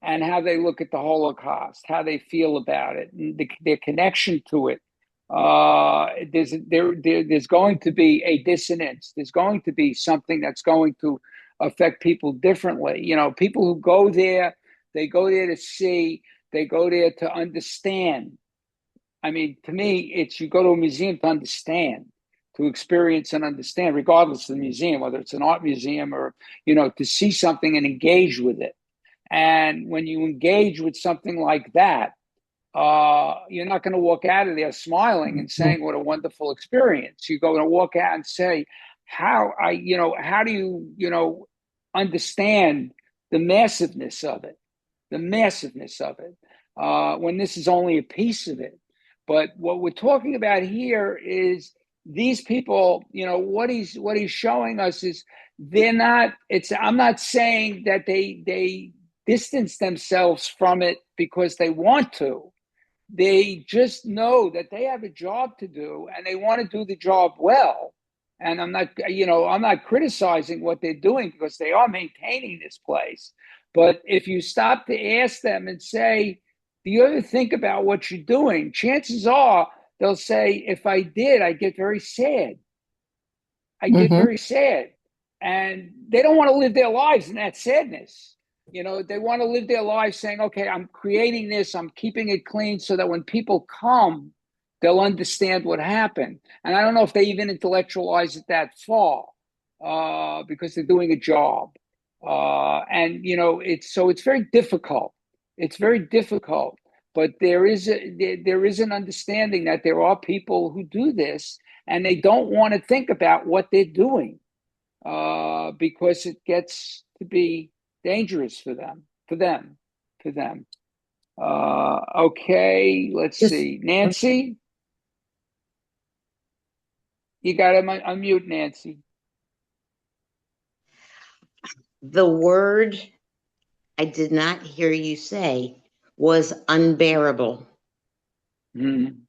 and how they look at the Holocaust, how they feel about it, and their connection to it. There's going to be a dissonance. There's going to be something that's going to affect people differently. People who go there, they go there to see, they go there to understand. I mean, to me, it's you go to a museum to understand, to experience and understand, regardless of the museum, whether it's an art museum or, to see something and engage with it. And when you engage with something like that, you're not going to walk out of there smiling and saying, what a wonderful experience. You're going to walk out and say, how do understand the massiveness of it, when this is only a piece of it. But what we're talking about here is these people, what he's showing us is they're not, I'm not saying that they distance themselves from it because they want to. They just know that they have a job to do and they want to do the job well. And I'm not criticizing what they're doing because they are maintaining this place. But if you stop to ask them and say, do you ever think about what you're doing? Chances are they'll say, if I did, I get very sad. I get Mm-hmm. very sad. And they don't want to live their lives in that sadness. They want to live their lives saying, okay, I'm creating this, I'm keeping it clean so that when people come, they'll understand what happened. And I don't know if they even intellectualize it that far because they're doing a job. It's very difficult. It's very difficult. But there is an understanding that there are people who do this and they don't want to think about what they're doing because it gets to be dangerous for them. Okay, let's Just see. Nancy, you got to unmute Nancy. The word I did not hear you say was unbearable. Mm.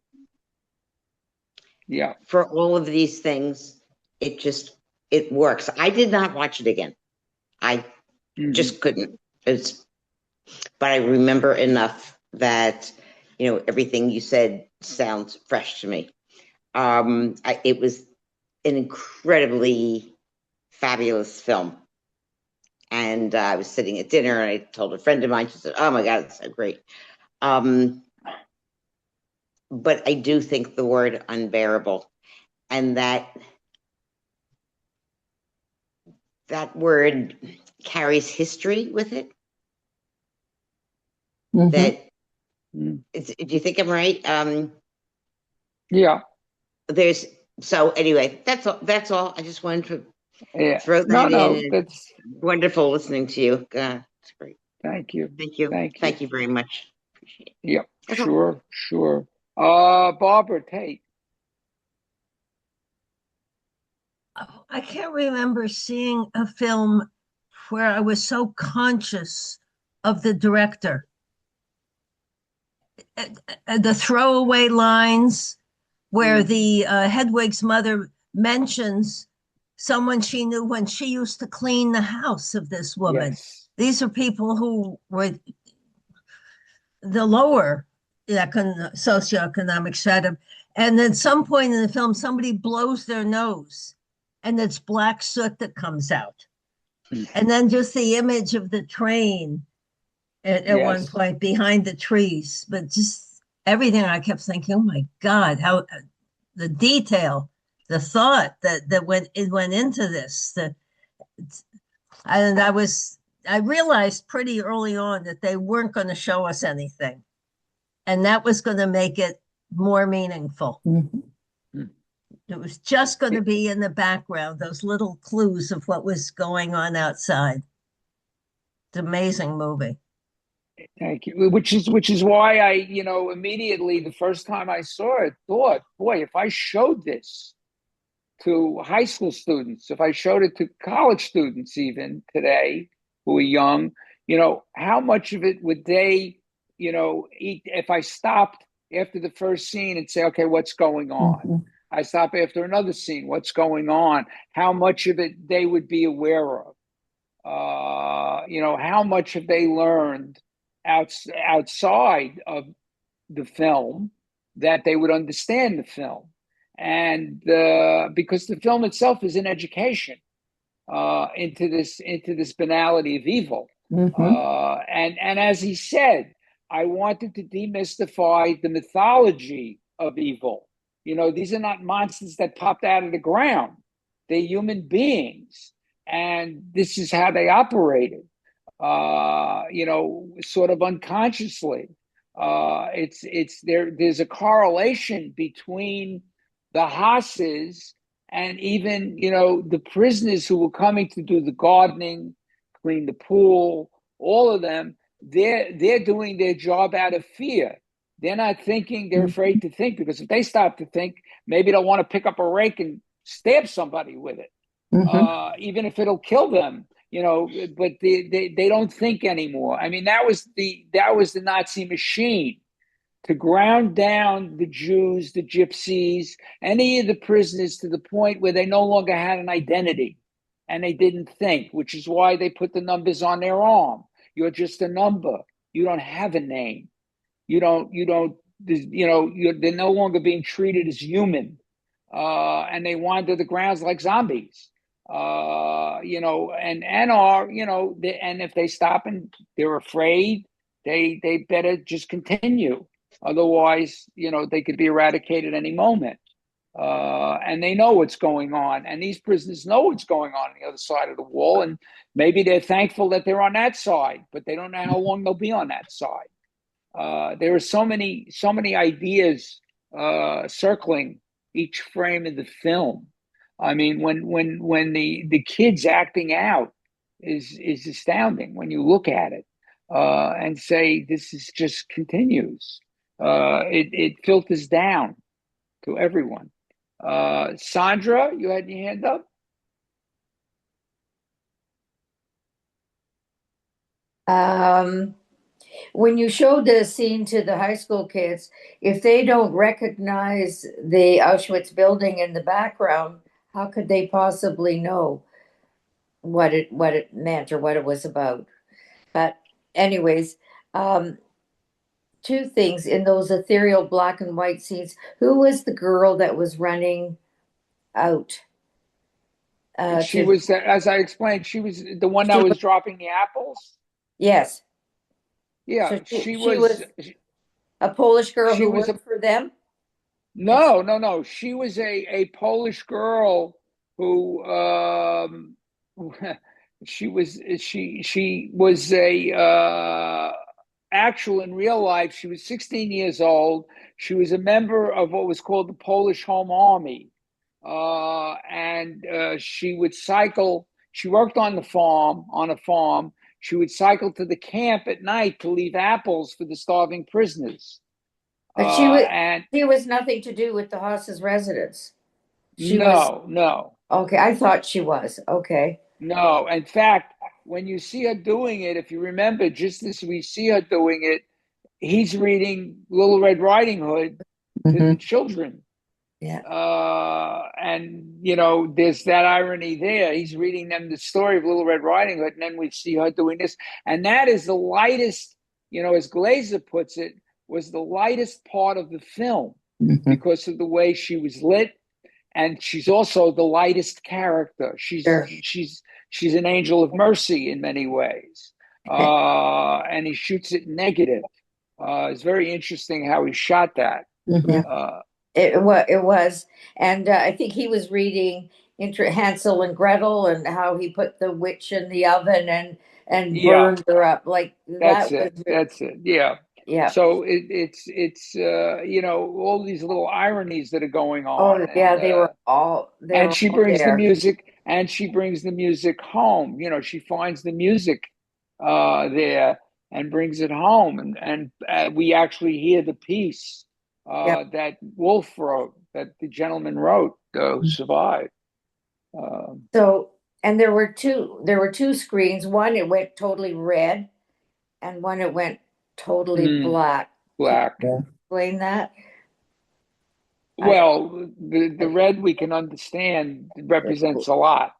Yeah. For all of these things, it works. I did not watch it again. I just couldn't. But I remember enough that, everything you said sounds fresh to me. It was an incredibly fabulous film. And I was sitting at dinner and I told a friend of mine, she said, "Oh my God, it's so great." But I do think the word unbearable, and that word carries history with it. That do you think I'm right? Yeah. So anyway, that's all. I just wanted to throw that No, in. that's wonderful listening to you. It's great. Thank you. Thank you. Thank you. Thank you very much. Appreciate it. Yep. That's all. Sure. Barbara Tate. I can't remember seeing a film where I was so conscious of the director. The throwaway lines where the Hedwig's mother mentions someone she knew when she used to clean the house of this woman. Yes. These are people who were the lower socioeconomic stratum. And at some point in the film, somebody blows their nose and it's black soot that comes out. And then just the image of the train at one point behind the trees, but just everything. I kept thinking, oh my God, how the detail, the thought that went into this. And I realized pretty early on that they weren't going to show us anything, and that was going to make it more meaningful. It was just going to be in the background, those little clues of what was going on outside. It's an amazing movie. Thank you. Which is why I, immediately the first time I saw it, thought, boy, if I showed this to high school students, if I showed it to college students even today who are young, how much of it would they, eat if I stopped after the first scene and say, okay, what's going on? I stop after another scene, what's going on? How much of it they would be aware of? How much have they learned outside of the film that they would understand the film? And because the film itself is an education into this banality of evil. And as he said, I wanted to demystify the mythology of evil. These are not monsters that popped out of the ground. They're human beings. And this is how they operated, sort of unconsciously. There's a correlation between the Hosses and even, the prisoners who were coming to do the gardening, clean the pool, all of them, they're doing their job out of fear. They're not thinking, they're afraid to think, because if they stop to think, maybe they'll want to pick up a rake and stab somebody with it, even if it'll kill them, but they don't think anymore. I mean, that was the Nazi machine to ground down the Jews, the Gypsies, any of the prisoners to the point where they no longer had an identity and they didn't think, which is why they put the numbers on their arm. You're just a number. You don't have a name. They're no longer being treated as human. And they wander the grounds like zombies. And if they stop and they're afraid, they better just continue. Otherwise, they could be eradicated any moment. And they know what's going on. And these prisoners know what's going on the other side of the wall. And maybe they're thankful that they're on that side, but they don't know how long they'll be on that side. There are so many ideas circling each frame of the film. I mean, when the kids acting out is astounding when you look at it. and say this is just continues. It filters down to everyone. Sandra, you had your hand up? When you showed the scene to the high school kids, if they don't recognize the Auschwitz building in the background, how could they possibly know what it meant or what it was about? But anyways, um, two things in those ethereal black and white scenes. Who was the girl that was running out? She was, as I explained, she was the one that was dropping the apples. Yes. Yeah, So she was a Polish girl she who was worked for them? no. She was a Polish girl who she was a actual in real life. She was 16 years old. She was a member of what was called the Polish Home Army, and she would cycle. She worked on a farm. She would cycle to the camp at night to leave apples for the starving prisoners. But And she was nothing to do with the Hoss's residence. She was no. okay. I thought she was okay. No. In fact, when you see her doing it, if you remember, just as we see her doing it, he's reading Little Red Riding Hood to the children. Yeah. And there's that irony there. He's reading them the story of Little Red Riding Hood, and then we see her doing this. And that is the lightest, as Glazer puts it, was the lightest part of the film because of the way she was lit, and she's also the lightest character. She's an angel of mercy in many ways, and he shoots it negative. It's very interesting how he shot that. It was, and I think he was reading Hansel and Gretel and how he put the witch in the oven and burned her up. Like that's it. Yeah. Yeah. So it's all these little ironies that are going on. Oh yeah, they were all there. And she brings the music, and she brings the music home. She finds the music there and brings it home, and we actually hear the piece that Wolf wrote, that the gentleman wrote who survived. And there were two screens. One it went totally red, and one it went totally black. Black. Can you explain that? Well, the red we can understand represents a lot.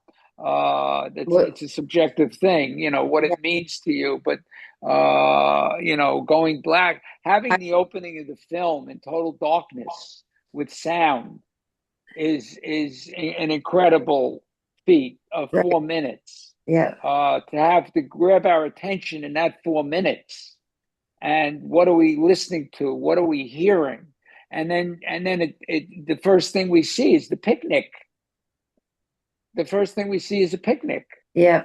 It's a subjective thing, what it means to you. But going black, having the opening of the film in total darkness with sound is an incredible feat of 4 minutes. Yeah. To have to grab our attention in that 4 minutes, and what are we listening to? What are we hearing? And then the first thing we see is the picnic. The first thing we see is a picnic. Yeah.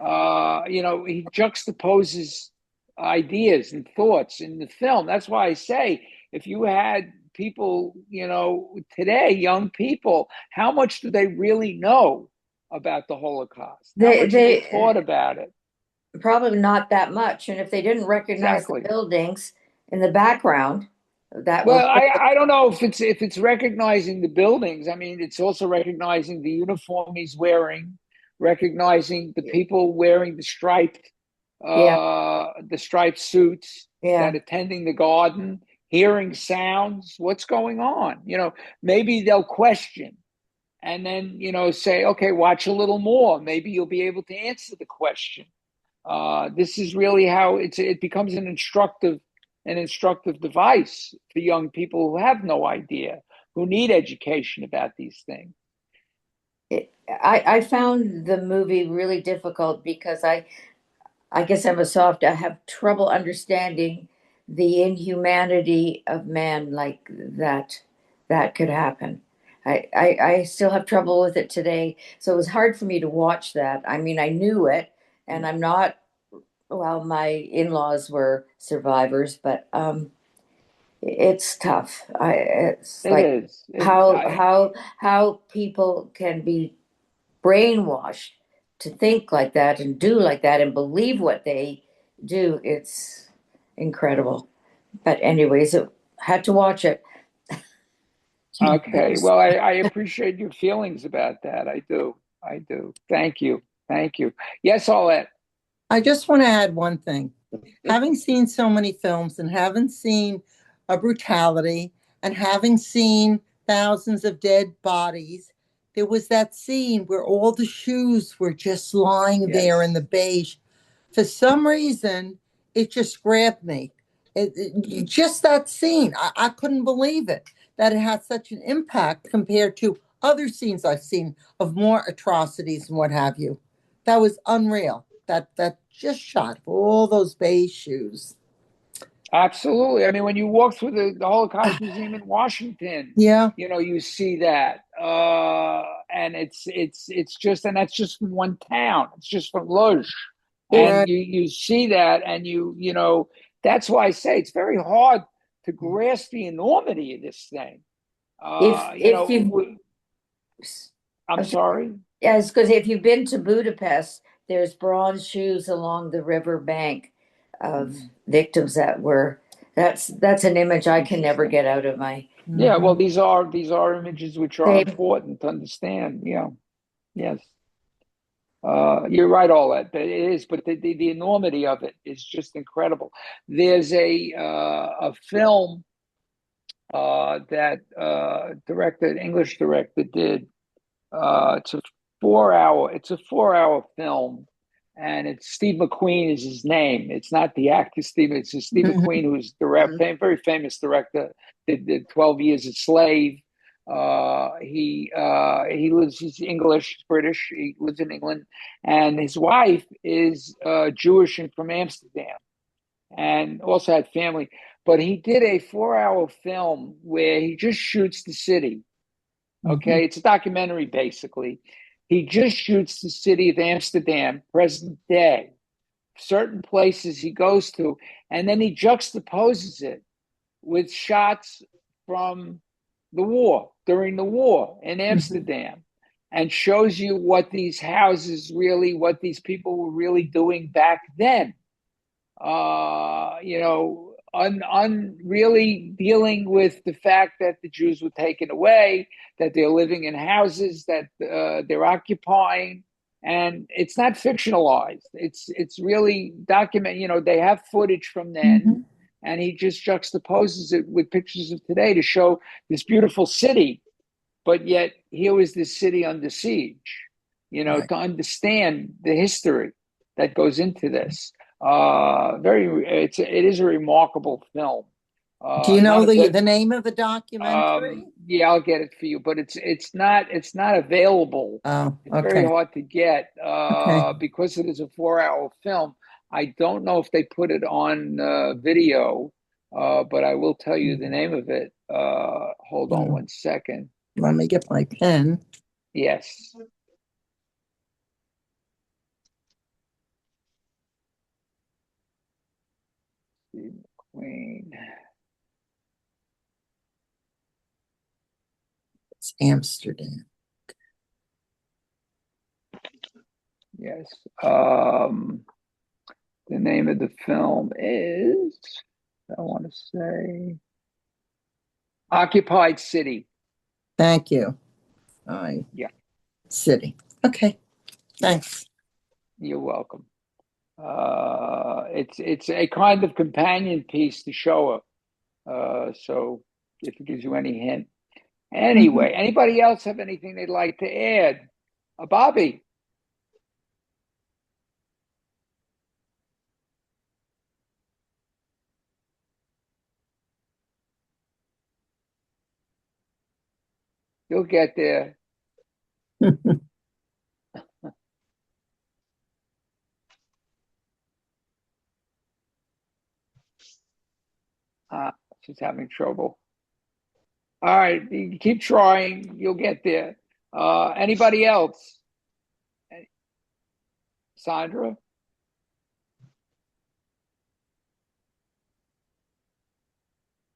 He juxtaposes ideas and thoughts in the film. That's why I say, if you had people, today, young people, how much do they really know about the Holocaust? How much have they thought about it? Probably not that much. And if they didn't recognize the buildings in the background, I don't know if it's recognizing the buildings. I mean, it's also recognizing the uniform he's wearing, recognizing the people wearing the striped suits that attending the garden, hearing sounds. What's going on? Maybe they'll question, and then say, okay, watch a little more. Maybe you'll be able to answer the question. This is really how it becomes an instructive device for young people who have no idea, who need education about these things. I found the movie really difficult because I guess I have trouble understanding the inhumanity of man, like that could happen. I still have trouble with it today. So it was hard for me to watch that. I mean, I knew it, and I'm not, well, my in-laws were survivors, but it's tough. How people can be brainwashed to think like that and do like that and believe what they do. It's incredible. But anyways, it had to watch it. Okay. Well, I appreciate your feelings about that. I do. I do. Thank you. Thank you. Yes, Paulette. I just want to add one thing. Having seen so many films and having seen a brutality and having seen thousands of dead bodies, there was that scene where all the shoes were just lying there in the beige. For some reason, it just grabbed me. Just that scene, I couldn't believe it, that it had such an impact compared to other scenes I've seen of more atrocities and what have you. That was unreal. That just shot all those beige shoes. Absolutely. I mean, when you walk through the Holocaust Museum in Washington, Yeah, you see that. And it's just, and that's just from one town. It's just from Lodz. And right. you see that, and that's why I say it's very hard to grasp the enormity of this thing. If you, I'm sorry. yes, because if you've been to Budapest, there's bronze shoes along the river bank of victims that were. That's an image I can never get out of my. Yeah, well, these are images which are Same. important to understand. Yeah, yes. You're right, all that, but it is, but the enormity of it is just incredible. There's a film that English director did. It's a 4 hour film, and it's Steve McQueen is his name. It's not the actor Steve. It's Steve McQueen, who's very famous director. Did 12 Years a Slave. He lives. He's English, British. He lives in England, and his wife is Jewish and from Amsterdam, and also had family. But he did a 4 hour film where he just shoots the city. Okay, it's a documentary basically. He just shoots the city of Amsterdam, present day, certain places he goes to, and then he juxtaposes it with shots from the war, during the war in Amsterdam, and shows you what these houses really, what these people were really doing back then. Really dealing with the fact that the Jews were taken away, that they're living in houses that they're occupying, and it's not fictionalized. It's really document. They have footage from then, and he just juxtaposes it with pictures of today to show this beautiful city, but yet here was this city under siege. Right. To understand the history that goes into this. It is a remarkable film. Do you know Not a bit. the name of the documentary? Yeah, I'll get it for you, but it's not available. Oh, It's very okay. hard to get Okay. because it is a 4 hour film. I don't know if they put it on video, but I will tell you the name of it. Hold on one second. Let me get my pen. Yes. Queen. It's Amsterdam. Yes. The name of the film is, I want to say, Occupied City. Thank you. Yeah. City. Okay. Thanks. You're welcome. It's a kind of companion piece to show it. So if it gives you any hint. Anyway, anybody else have anything they'd like to add? Bobby. You'll get there. She's having trouble. All right, you keep trying. You'll get there. Anybody else? Sandra?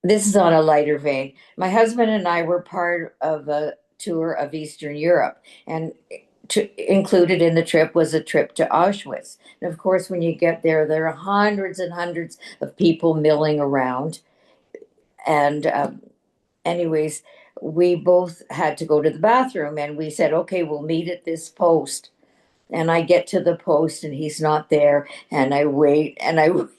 This is on a lighter vein. My husband and I were part of a tour of Eastern Europe, and included in the trip was a trip to Auschwitz. And of course, when you get there, there are hundreds and hundreds of people milling around. And anyways, we both had to go to the bathroom, and we said, okay, we'll meet at this post. And I get to the post and he's not there. And I wait and I wait.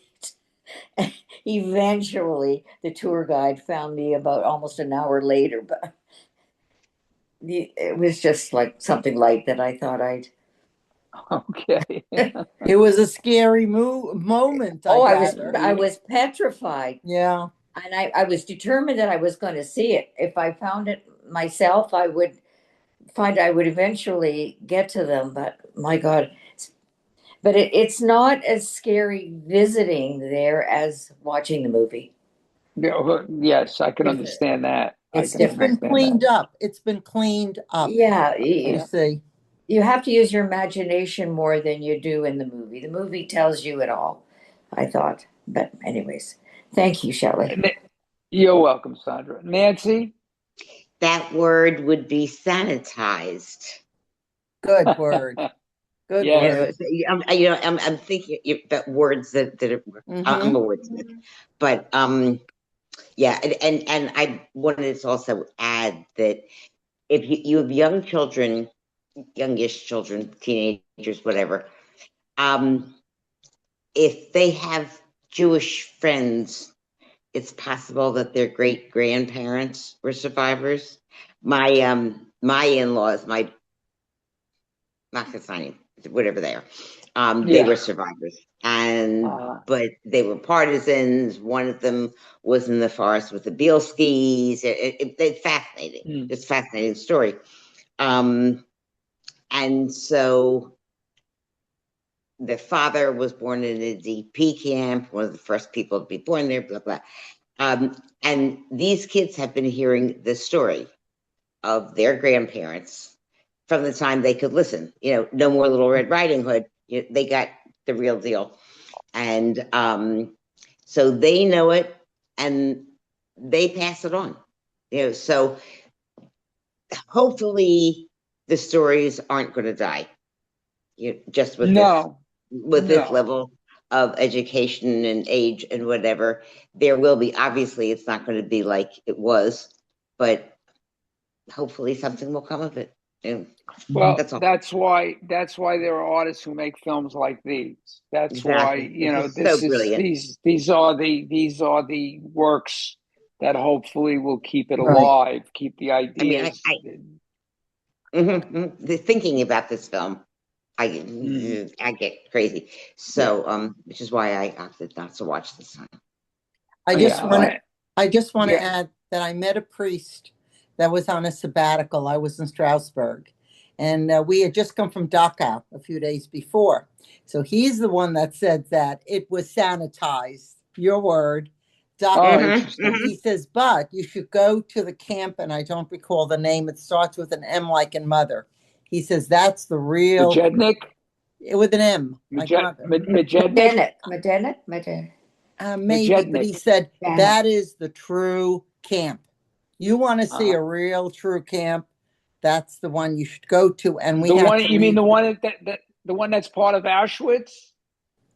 Eventually, the tour guide found me about almost an hour later, but it was just like something light that I thought I'd. Okay. It was a scary moment, Oh, I I was gather. I was petrified. Yeah. And I was determined that I was going to see it. If I found it myself, I would eventually get to them. But my God, but it's not as scary visiting there as watching the movie. Yes, I can It's, understand that. I it's can It's been different. understand cleaned that. up. It's been cleaned up. Yeah, You see. you have to use your imagination more than you do in the movie. The movie tells you it all, I thought. But anyways, thank you, Shelley. You're welcome, Sandra. Nancy? That word would be sanitized. Good word. Good Yes. word. I'm thinking about words that are, I'm a wordsmith, but yeah, and I wanted to also add that if you have young children, youngish children, teenagers, whatever, if they have Jewish friends, it's possible that their great grandparents were survivors. My in-laws, my not consigning, whatever they are, they were survivors, and but they were partisans. One of them was in the forest with the Bielskis. It's fascinating. It's a fascinating story. And so the father was born in a DP camp, one of the first people to be born there, blah, blah. And these kids have been hearing the story of their grandparents from the time they could listen. No more Little Red Riding Hood. They got the real deal. And so they know it and they pass it on. So hopefully the stories aren't going to die. Just with this level of education and age and whatever, there will be, obviously it's not going to be like it was, but hopefully something will come of it. Well, that's why there are artists who make films like these. That's exactly. why, so brilliant. these are the works that hopefully will keep it Right. alive, keep the ideas. The thinking about this film, I get crazy. So which is why I opted not to watch this time. I just want to add that I met a priest that was on a sabbatical. I was in Strasbourg, and we had just come from Dachau a few days before. So he's the one that said that it was sanitized. Your word. He says, but you should go to the camp, and I don't recall the name. It starts with an M like in mother. He says that's the real Medjednik? With an M. Medjednik? Maybe, but he said that is the true camp. You want to see a real true camp? That's the one you should go to. And we you mean the one that's part of Auschwitz?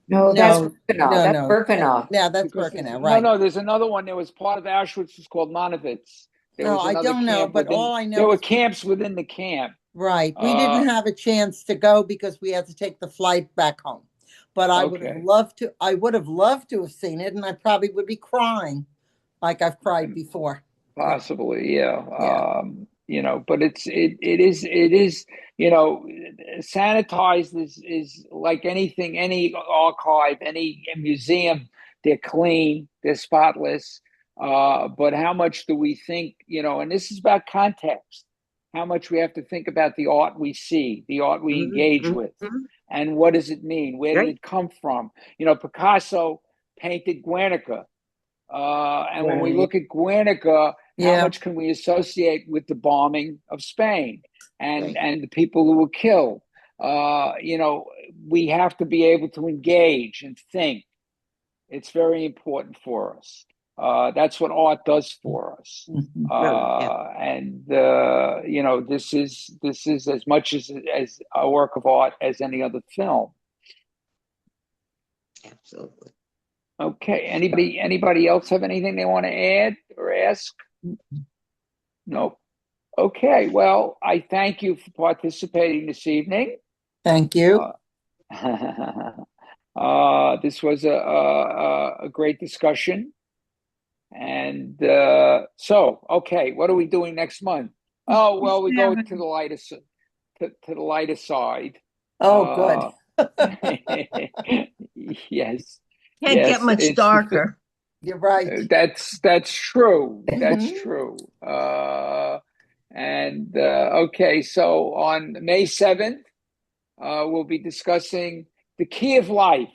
No, that's Birkenau. That's Birkenau. Yeah, that's Birkenau, right? No, there's another one that was part of Auschwitz. It's called Monowitz. I don't know, but all I know there were camps within the camp. Right. We didn't have a chance to go because we had to take the flight back home. But I would have loved to. I would have loved to have seen it, and I probably would be crying, like I've cried before. Possibly, yeah. But it is sanitized is like anything, any archive, any museum. They're clean, they're spotless. But how much do we think? And this is about context. How much we have to think about the art we see, the art we engage with, and what does it mean? Where did it come from? Picasso painted Guernica. And when we look at Guernica, how much can we associate with the bombing of Spain and the people who were killed? We have to be able to engage and think. It's very important for us. That's what art does for us. Really, yeah, And this is as much as a work of art as any other film. absolutely. Okay. Anybody else have anything they want to add or ask? Nope. Okay. Well, I thank you for participating this evening. Thank you. This was a great discussion. And okay, what are we doing next month? Oh, well, we go to the lighter side. Oh, good. Yes, Can't get much darker. You're right. That's true. That's Mhm. true. Okay, so on May 7th, we'll be discussing the key of life,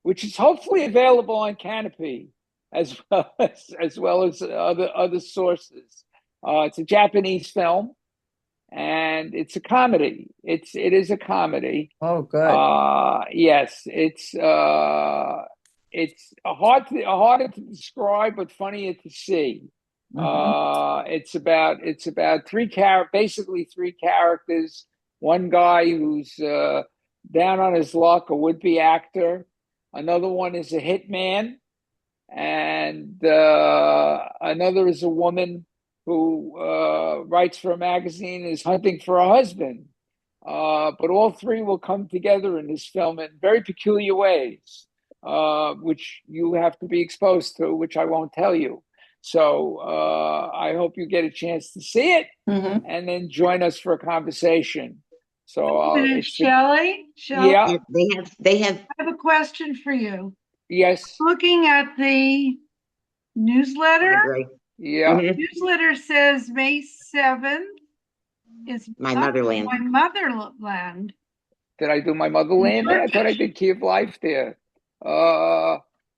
which is hopefully available on Kanopy as well as other sources. It's a Japanese film, and it's a comedy. It is a comedy. Oh, good. Yes, it's harder to describe, but funnier to see. It's about basically three characters. One guy who's down on his luck, a would-be actor. Another one is a hitman, and another is a woman who writes for a magazine and is hunting for a husband. But all three will come together in this film in very peculiar ways, which you have to be exposed to, which I won't tell you. So I hope you get a chance to see it and then join us for a conversation. So Shelly, yeah, They have I have a question for you. yes, Looking at the newsletter, agree. yeah. newsletter says May 7th is My motherland. my motherland. Did I do my motherland there? I thought I did Key of Life there.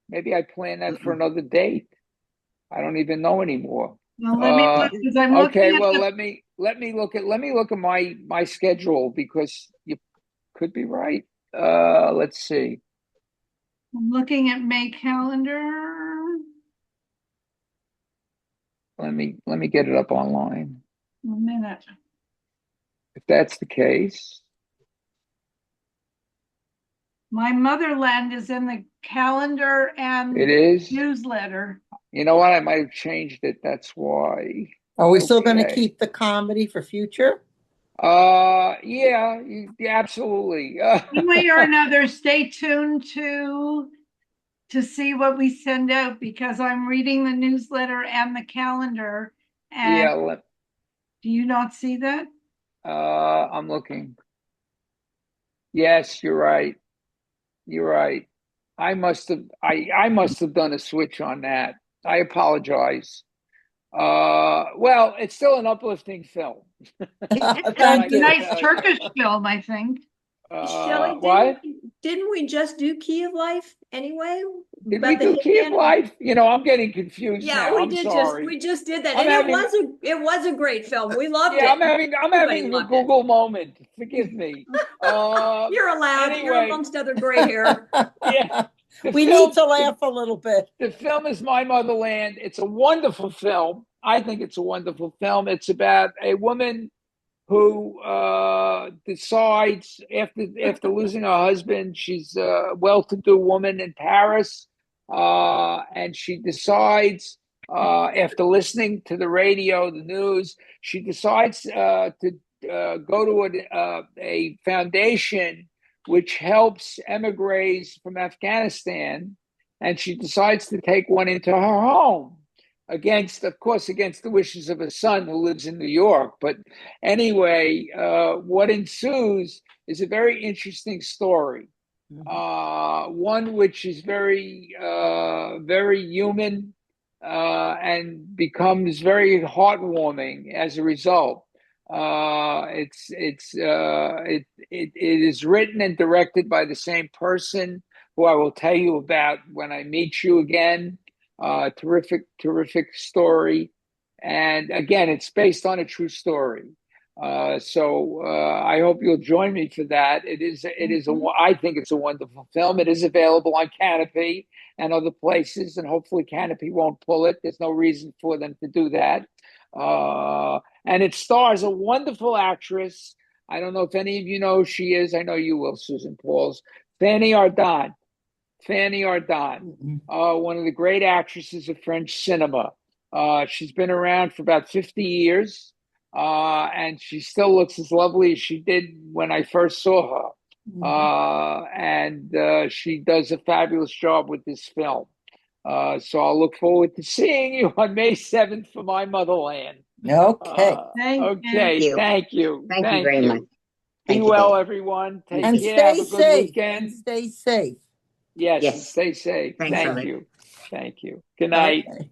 Maybe I planned that for another date. I don't even know anymore. Well, let me look, because I'm Okay, looking at well, the, let me look at my schedule, because you could be right. Let's see. I'm looking at May calendar. Let me get it up online. A minute. If that's the case, My motherland is in the calendar and it is. newsletter. You know what? I might have changed it. That's why. Are we still going to Okay. keep the comedy for future? Yeah, absolutely. One way or another, stay tuned to see what we send out, because I'm reading the newsletter and the calendar. And Yeah, do you not see that? I'm looking. Yes, you're right. You're right. I must have done a switch on that. I apologize. Well, it's still an uplifting film. Thank you. Nice Turkish film, I think. Shelly, What? didn't we just do Key of Life anyway? Did About we the do Key of hitman? Life? I'm getting confused Yeah, now. we I'm did sorry. we just did that. I'm And having- it was a great film. We loved Yeah, it. I'm Everybody having a loved it. Google moment. Forgive me. You're allowed. You're Anyway. amongst other gray hair. Yeah. We need to laugh a little bit. The film is My Motherland. It's a wonderful film. I think it's a wonderful film. It's about a woman who decides after losing her husband. She's a well-to-do woman in Paris, and she decides after listening to the radio, the news, she decides to go to a foundation which helps emigres from Afghanistan, and she decides to take one into her home against the wishes of her son, who lives in New York. But anyway, what ensues is a very interesting story, one which is very, very human, and becomes very heartwarming as a result. It is written and directed by the same person, who I will tell you about when I meet you again. Terrific story. And again, it's based on a true story. So I hope you'll join me for that. I think it's a wonderful film. It is available on Kanopy and other places, and hopefully Kanopy won't pull it. There's no reason for them to do that. And it stars a wonderful actress. I don't know if any of you know who she is. I know you will, Susan Pauls. Fanny Ardant. Fanny Ardant, one of the great actresses of French cinema. She's been around for about 50 years, and she still looks as lovely as she did when I first saw her. And she does a fabulous job with this film. So I'll look forward to seeing you on May 7th for my motherland. Okay. Okay, you. thank you. Thank you very much. Be Thank you, well, Dave. everyone. Take And care. stay Have a good safe. weekend. And stay safe. Yes, and Yes. stay safe. Thanks, Thank Robert. you. Thank you. Good night. Okay.